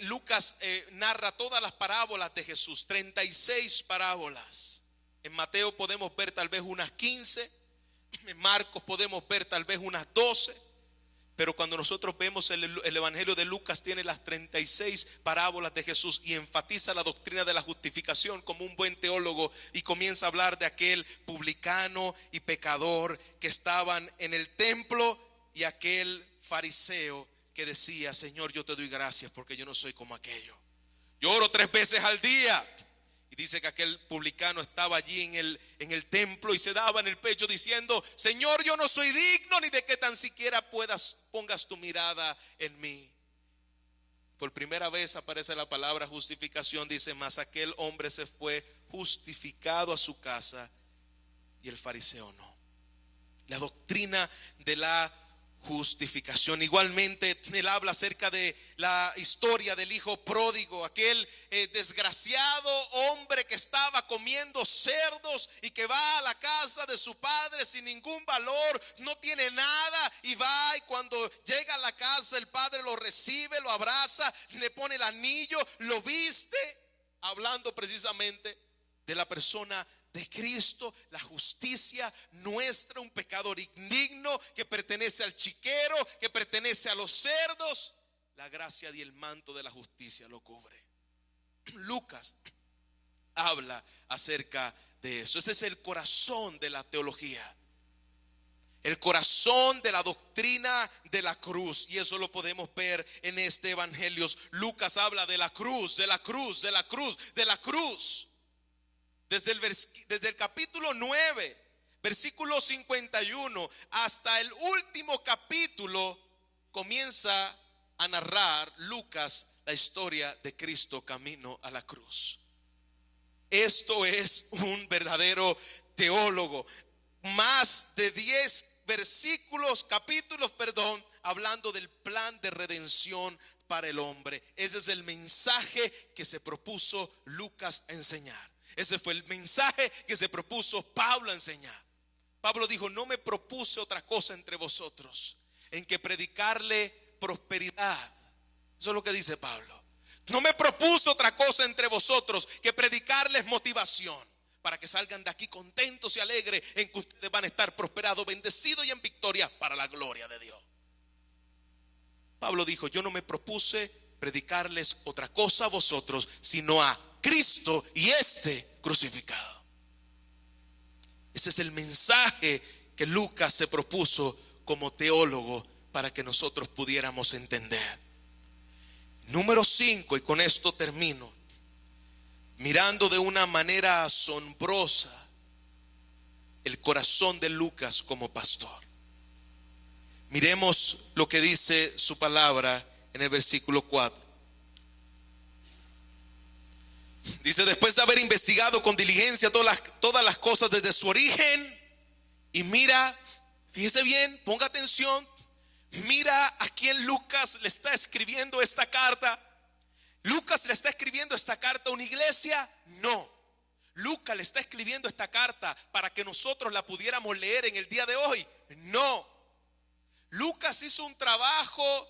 Lucas narra todas las parábolas de Jesús, 36 parábolas. En Mateo podemos ver tal vez unas 15, en Marcos podemos ver tal vez unas 12. Pero cuando nosotros vemos el evangelio de Lucas, tiene las 36 parábolas de Jesús y enfatiza la doctrina de la justificación como un buen teólogo, y comienza a hablar de aquel publicano y pecador que estaban en el templo y aquel fariseo que decía: Señor, yo te doy gracias porque yo no soy como aquello. Yo oro 3 veces al día. Y dice que aquel publicano estaba allí en el templo y se daba en el pecho diciendo: Señor, yo no soy digno ni de que tan siquiera pongas tu mirada en mí. Por primera vez aparece la palabra justificación. Dice: mas aquel hombre se fue justificado a su casa y el fariseo no. La doctrina de la justificación. Igualmente él habla acerca de la historia del hijo pródigo, aquel desgraciado hombre que estaba comiendo cerdos y que va a la casa de su padre sin ningún valor, no tiene nada, y va, y cuando llega a la casa el padre lo recibe, lo abraza, le pone el anillo, lo viste, hablando precisamente de la persona de Cristo, la justicia nuestra, un pecador indigno que pertenece al chiquero, que pertenece a los cerdos. La gracia y el manto de la justicia lo cubre. Lucas habla acerca de eso. Ese es el corazón de la teología, el corazón de la doctrina de la cruz, y eso lo podemos ver en este evangelio. Lucas habla de la cruz, de la cruz, de la cruz, de la cruz. Desde el capítulo 9, versículo 51, hasta el último capítulo, comienza a narrar Lucas la historia de Cristo camino a la cruz. Esto es un verdadero teólogo. Más de 10 capítulos, hablando del plan de redención para el hombre. Ese es el mensaje que se propuso Lucas a enseñar. Ese fue el mensaje que se propuso Pablo a enseñar. Pablo dijo: no me propuse otra cosa entre vosotros en que predicarle prosperidad. Eso es lo que dice Pablo. No me propuso otra cosa entre vosotros que predicarles motivación, para que salgan de aquí contentos y alegres en que ustedes van a estar prosperados, bendecidos y en victoria para la gloria de Dios. Pablo dijo: yo no me propuse predicarles otra cosa a vosotros, sino a Cristo y crucificado. Ese es el mensaje que Lucas se propuso como teólogo para que nosotros pudiéramos entender. Número 5, y con esto termino. Mirando de una manera asombrosa el corazón de Lucas como pastor. Miremos lo que dice su palabra en el versículo 4. Dice: después de haber investigado con diligencia todas las cosas desde su origen. Y mira, fíjese bien, ponga atención. Mira a quién Lucas le está escribiendo esta carta. ¿Lucas le está escribiendo esta carta a una iglesia? No. Lucas le está escribiendo esta carta para que nosotros la pudiéramos leer en el día de hoy. No. Lucas hizo un trabajo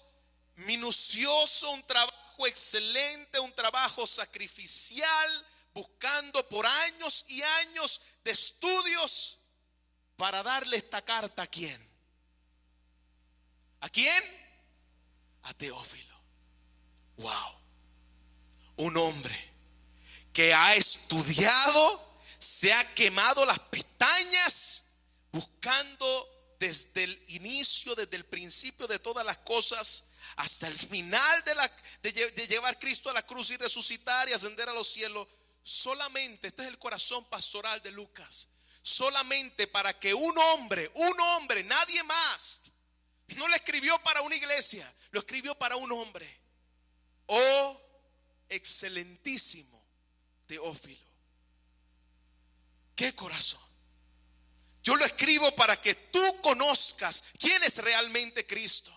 minucioso, un trabajo excelente, un trabajo sacrificial, buscando por años y años de estudios para darle esta carta. ¿A quién? ¿A quién? A Teófilo. Wow. Un hombre que ha estudiado, se ha quemado las pestañas buscando desde el inicio, desde el principio de todas las cosas hasta el final de llevar a Cristo a la cruz y resucitar y ascender a los cielos. Solamente, este es el corazón pastoral de Lucas, solamente para que un hombre, nadie más. No lo escribió para una iglesia, lo escribió para un hombre. Oh, excelentísimo Teófilo. ¿Qué corazón? Yo lo escribo para que tú conozcas quién es realmente Cristo.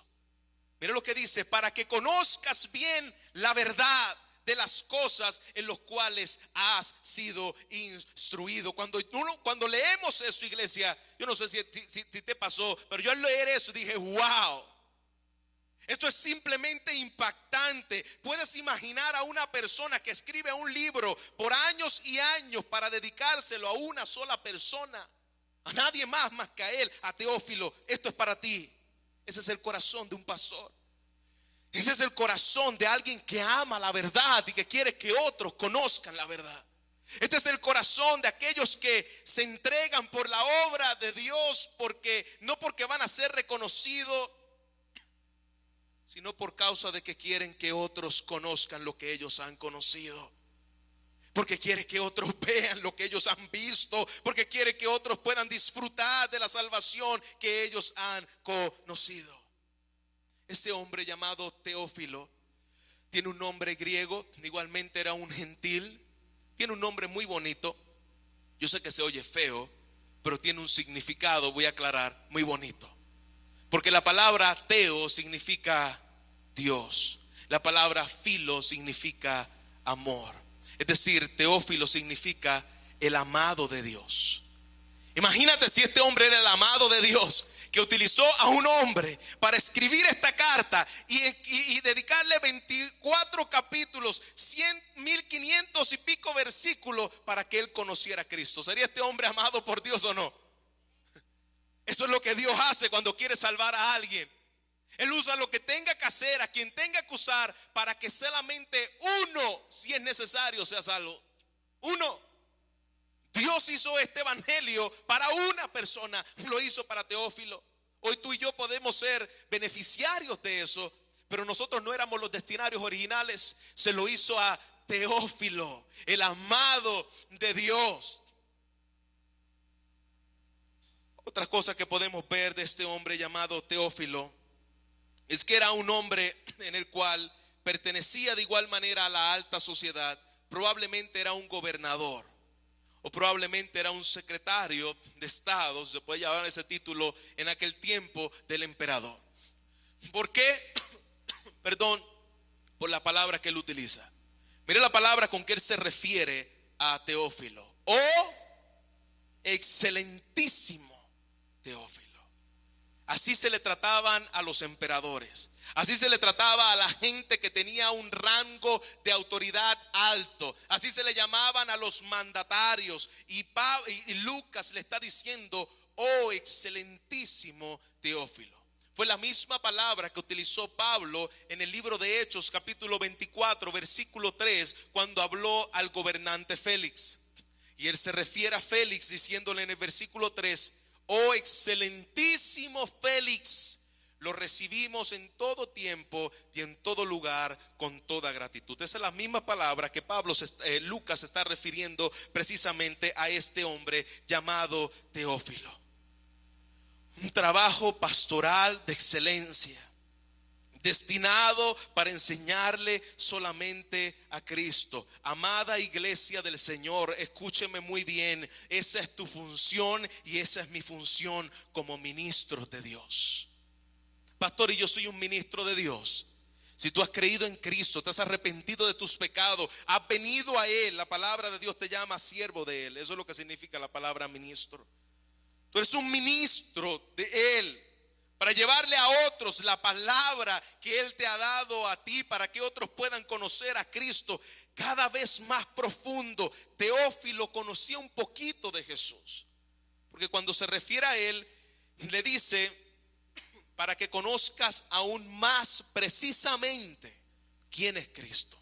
Mira lo que dice: para que conozcas bien la verdad de las cosas en las cuales has sido instruido. Cuando leemos esto, iglesia, yo no sé si te pasó, pero yo al leer eso dije: wow, esto es simplemente impactante. Puedes imaginar a una persona que escribe un libro por años y años para dedicárselo a una sola persona, a nadie más que a él, a Teófilo. Esto es para ti. Ese es el corazón de un pastor. Ese es el corazón de alguien que ama la verdad y que quiere que otros conozcan la verdad. Este es el corazón de aquellos que se entregan por la obra de Dios, no porque van a ser reconocidos, sino por causa de que quieren que otros conozcan lo que ellos han conocido. Porque quiere que otros vean lo que ellos han visto. Porque quiere que otros puedan disfrutar de la salvación que ellos han conocido. Este hombre llamado Teófilo tiene un nombre griego, igualmente era un gentil. Tiene un nombre muy bonito. Yo sé que se oye feo, pero tiene un significado, voy a aclarar, muy bonito. Porque la palabra teo significa Dios. La palabra filo significa amor. Es decir, Teófilo significa el amado de Dios. Imagínate si este hombre era el amado de Dios, que utilizó a un hombre para escribir esta carta y dedicarle 24 capítulos, 1500 y pico versículos para que él conociera a Cristo. ¿Sería este hombre amado por Dios o no? Eso es lo que Dios hace cuando quiere salvar a alguien. Él usa lo que tenga que hacer, a quien tenga que usar, para que solamente uno, si es necesario, sea salvo. Uno. Dios hizo este evangelio para una persona, lo hizo para Teófilo. Hoy tú y yo podemos ser beneficiarios de eso, pero nosotros no éramos los destinarios originales. Se lo hizo a Teófilo, el amado de Dios. Otra cosa que podemos ver de este hombre llamado Teófilo es que era un hombre en el cual pertenecía de igual manera a la alta sociedad. Probablemente era un gobernador o probablemente era un secretario de Estado, se puede llamar ese título en aquel tiempo, del emperador. ¿Por qué? Perdón, por la palabra que él utiliza. Mire la palabra con que él se refiere a Teófilo: oh, excelentísimo Teófilo. Así se le trataban a los emperadores. Así se le trataba a la gente que tenía un rango de autoridad alto. Así se le llamaban a los mandatarios. Y Lucas le está diciendo: oh, excelentísimo Teófilo. Fue la misma palabra que utilizó Pablo en el libro de Hechos, capítulo 24, versículo 3, cuando habló al gobernante Félix. Y él se refiere a Félix diciéndole en el versículo 3: oh excelentísimo Félix, lo recibimos en todo tiempo y en todo lugar con toda gratitud. Esa es la misma palabra que Lucas se está refiriendo precisamente a este hombre llamado Teófilo. Un trabajo pastoral de excelencia, destinado para enseñarle solamente a Cristo. Amada iglesia del Señor, escúcheme muy bien, esa es tu función y esa es mi función como ministro de Dios. Pastor, y yo soy un ministro de Dios. Si tú has creído en Cristo, te has arrepentido de tus pecados, has venido a Él, la palabra de Dios te llama siervo de Él. Eso es lo que significa la palabra ministro. Tú eres un ministro de Él, para llevarle a otros la palabra que Él te ha dado a ti, para que otros puedan conocer a Cristo cada vez más profundo. Teófilo conocía un poquito de Jesús, porque cuando se refiere a Él, le dice: para que conozcas aún más precisamente quién es Cristo.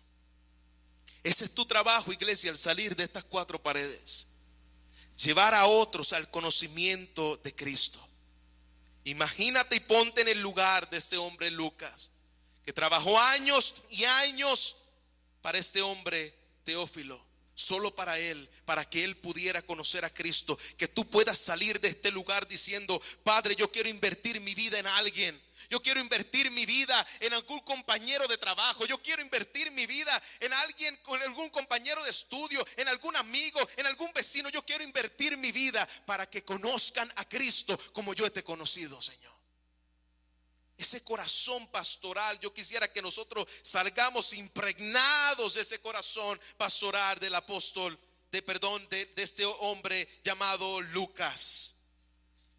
Ese es tu trabajo, iglesia, al salir de estas cuatro paredes: llevar a otros al conocimiento de Cristo. Imagínate y ponte en el lugar de este hombre Lucas, que trabajó años y años para este hombre Teófilo, solo para él, para que él pudiera conocer a Cristo. Que tú puedas salir de este lugar diciendo: Padre, yo quiero invertir mi vida en alguien. Yo quiero invertir mi vida en algún compañero de trabajo. Yo quiero invertir mi vida en alguien, con algún compañero de estudio, en algún amigo, en algún vecino. Yo quiero invertir mi vida para que conozcan a Cristo como yo te he conocido, Señor. Ese corazón pastoral, yo quisiera que nosotros salgamos impregnados de ese corazón pastoral del apóstol, de este hombre llamado Lucas.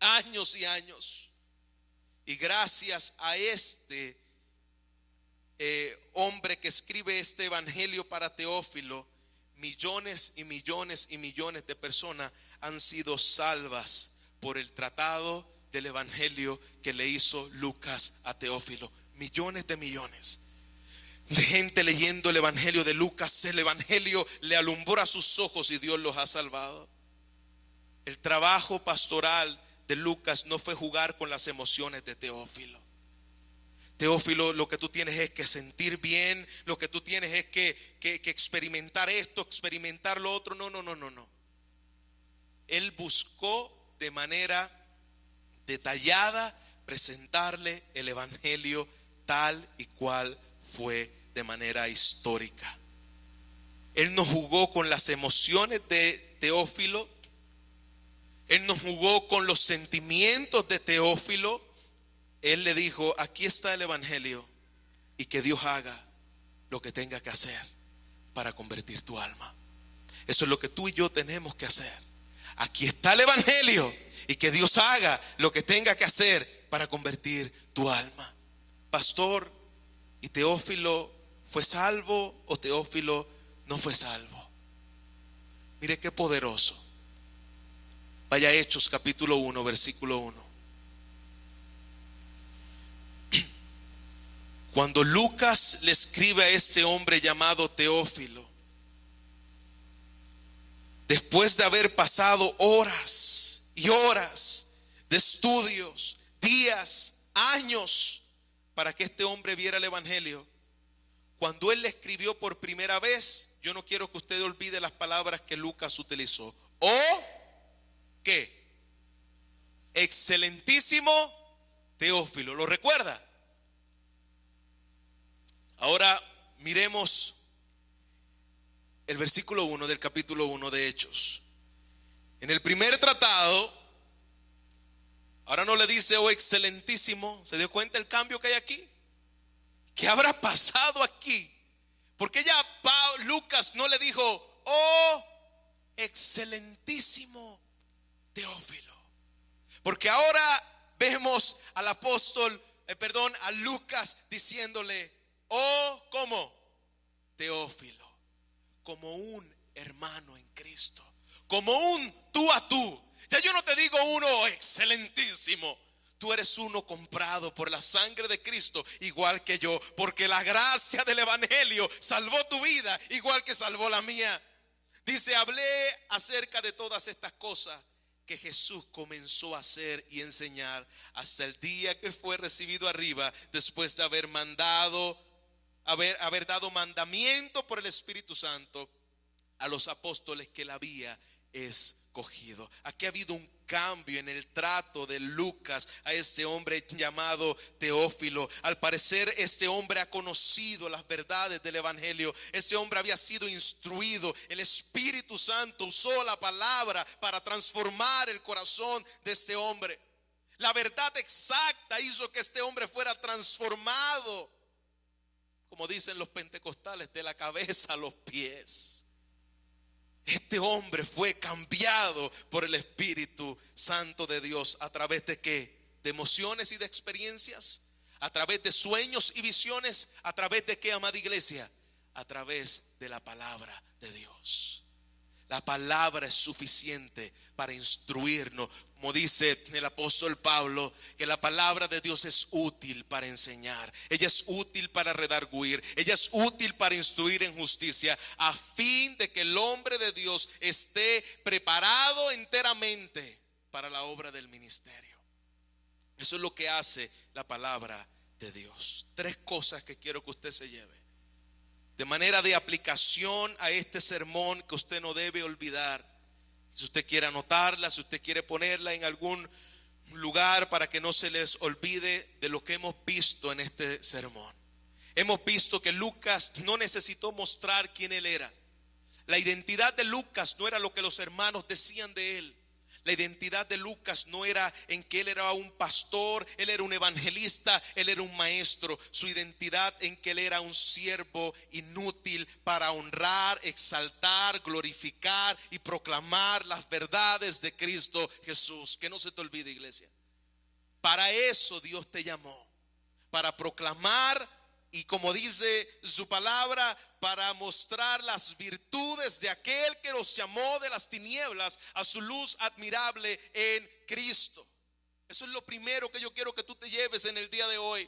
Años y años. Y gracias a este hombre que escribe este evangelio para Teófilo, millones y millones y millones de personas han sido salvas por el tratado del evangelio que le hizo Lucas a Teófilo. Millones de gente leyendo el evangelio de Lucas. El evangelio le alumbró sus ojos y Dios los ha salvado. El trabajo pastoral de Lucas no fue jugar con las emociones de Teófilo. Teófilo, lo que tú tienes es que sentir bien, lo que tú tienes es que experimentar esto, experimentar lo otro. No. Él buscó de manera detallada presentarle el evangelio tal y cual fue, de manera histórica. Él no jugó con las emociones de Teófilo. Él no jugó con los sentimientos de Teófilo. Él le dijo: aquí está el evangelio, y que Dios haga lo que tenga que hacer para convertir tu alma. Eso es lo que tú y yo tenemos que hacer. Aquí está el evangelio, y que Dios haga lo que tenga que hacer para convertir tu alma. Pastor, ¿y Teófilo fue salvo o Teófilo no fue salvo? Mire qué poderoso. Vaya a Hechos capítulo 1, versículo 1. Cuando Lucas le escribe a este hombre llamado Teófilo, después de haber pasado horas y horas de estudios, días, años, para que este hombre viera el evangelio, cuando él le escribió por primera vez, yo no quiero que usted olvide las palabras que Lucas utilizó. ¿Qué? Excelentísimo Teófilo. ¿Lo recuerda? Ahora miremos el versículo 1 del capítulo 1 de Hechos. En el primer tratado, ahora no le dice: oh excelentísimo. ¿Se dio cuenta el cambio que hay aquí? ¿Qué habrá pasado aquí? Porque ya Lucas no le dijo: oh excelentísimo Teófilo. Porque ahora vemos al apóstol, a Lucas diciéndole: oh, ¿cómo? Teófilo, como un hermano en Cristo, como un tú a tú. Ya yo no te digo uno excelentísimo. tú eres uno comprado por la sangre de Cristo, igual que yo, porque la gracia del evangelio salvó tu vida, igual que salvó la mía. Dice, hablé acerca de todas estas cosas que Jesús comenzó a hacer y enseñar hasta el día que fue recibido arriba, después de haber dado mandamiento por el Espíritu Santo a los apóstoles que él había escogido. Aquí ha habido un cambio en el trato de Lucas a este hombre llamado Teófilo. Al parecer este hombre ha conocido las verdades del evangelio. Este hombre había sido instruido. El Espíritu Santo usó la palabra para transformar el corazón de este hombre. La verdad exacta hizo que este hombre fuera transformado, como dicen los pentecostales, de la cabeza a los pies. Este hombre fue cambiado por el Espíritu Santo de Dios. ¿A través de qué? De emociones y de experiencias. A través de sueños y visiones. ¿A través de qué, amada iglesia? A través de la palabra de Dios. La palabra es suficiente para instruirnos. Como dice el apóstol Pablo, que la palabra de Dios es útil para enseñar. Ella es útil para redarguir. Ella es útil para instruir en justicia, a fin de que el hombre de Dios esté preparado enteramente para la obra del ministerio. Eso es lo que hace la palabra de Dios. 3 cosas que quiero que usted se lleve de manera de aplicación a este sermón, que usted no debe olvidar. Si usted quiere anotarla, si usted quiere ponerla en algún lugar para que no se les olvide de lo que hemos visto en este sermón. Hemos visto que Lucas no necesitó mostrar quién él era. La identidad de Lucas no era lo que los hermanos decían de él. La identidad de Lucas no era en que él era un pastor, él era un evangelista, él era un maestro. Su identidad en que él era un siervo inútil para honrar, exaltar, glorificar y proclamar las verdades de Cristo Jesús. Que no se te olvide, iglesia. Para eso Dios te llamó, para proclamar, y como dice su palabra, para mostrar las virtudes de aquel que nos llamó de las tinieblas a su luz admirable en Cristo. Eso es lo primero que yo quiero que tú te lleves en el día de hoy.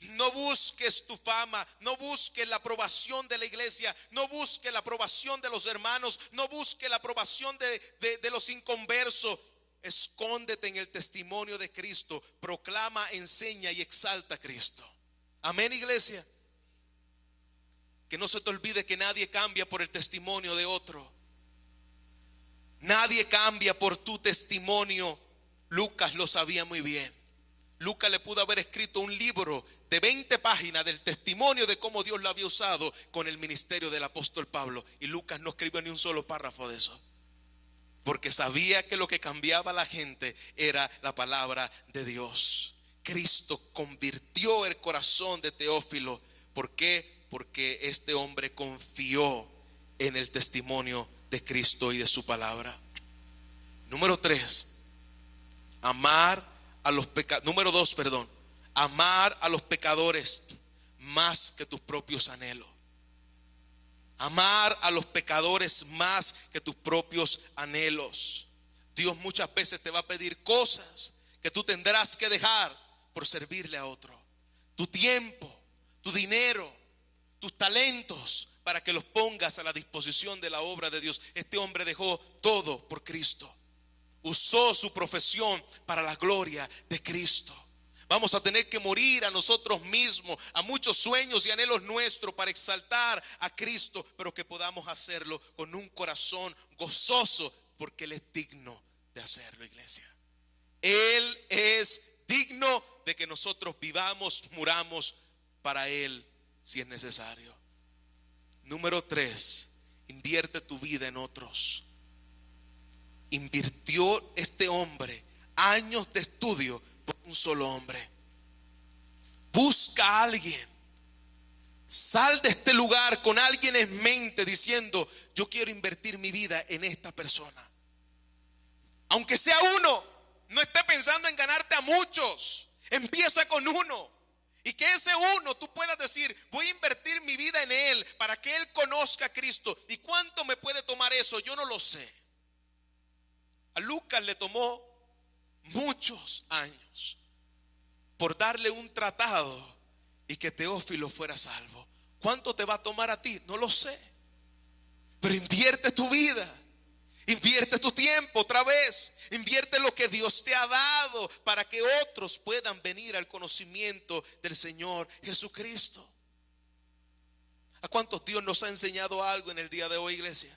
No busques tu fama, no busques la aprobación de la iglesia, no busques la aprobación de los hermanos, no busques la aprobación de los inconversos. Escóndete en el testimonio de Cristo, proclama, enseña y exalta a Cristo. Amén, iglesia. Que no se te olvide que nadie cambia por el testimonio de otro. Nadie cambia por tu testimonio. Lucas lo sabía muy bien. Lucas le pudo haber escrito un libro de 20 páginas del testimonio de cómo Dios lo había usado con el ministerio del apóstol Pablo. Y Lucas no escribió ni un solo párrafo de eso, porque sabía que lo que cambiaba a la gente era la palabra de Dios. Cristo convirtió el corazón de Teófilo. ¿Por qué? Porque este hombre confió en el testimonio de Cristo y de su palabra. Número 3, amar a los pecadores. Número 2, perdón, amar a los pecadores más que tus propios anhelos. Amar a los pecadores más que tus propios anhelos. Dios muchas veces te va a pedir cosas que tú tendrás que dejar por servirle a otro. Tu tiempo, tu dinero, tus talentos, para que los pongas a la disposición de la obra de Dios. Este hombre dejó todo por Cristo. Usó su profesión para la gloria de Cristo. Vamos a tener que morir a nosotros mismos, a muchos sueños y anhelos nuestros, para exaltar a Cristo, pero que podamos hacerlo con un corazón gozoso, porque Él es digno de hacerlo, iglesia. Él es digno de que nosotros vivamos, muramos para Él si es necesario. Número 3, invierte tu vida en otros. Invirtió este hombre años de estudio por un solo hombre. Busca a alguien. Sal de este lugar con alguien en mente, diciendo: yo quiero invertir mi vida en esta persona. Aunque sea uno, no esté pensando en ganarte a muchos. Empieza con uno. Y que ese uno tú puedas decir: voy a invertir mi vida en él para que él conozca a Cristo. ¿Y cuánto me puede tomar eso? Yo no lo sé. A Lucas le tomó muchos años. por darle un tratado y que Teófilo fuera salvo. ¿Cuánto te va a tomar a ti? No lo sé. Pero invierte tu vida. Invierte tu tiempo otra vez. Invierte lo que Dios te ha dado para que otros puedan venir al conocimiento del Señor Jesucristo. ¿A cuántos Dios nos ha enseñado algo en el día de hoy, iglesia?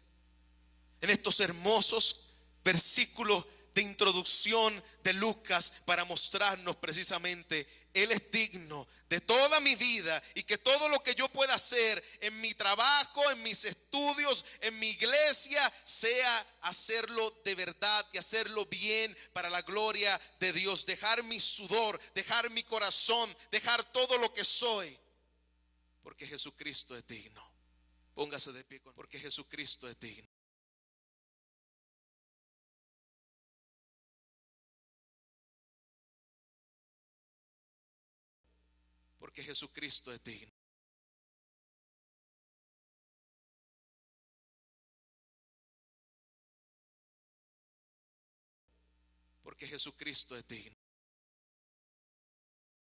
En estos hermosos versículos de introducción de Lucas para mostrarnos precisamente Él es digno de toda mi vida y que todo lo que yo pueda hacer en mi trabajo, en mis estudios, en mi iglesia, sea hacerlo de verdad y hacerlo bien para la gloria de Dios. Dejar mi sudor, dejar mi corazón, dejar todo lo que soy, porque Jesucristo es digno. Póngase de pie, porque Jesucristo es digno. Porque Jesucristo es digno. Porque Jesucristo es digno.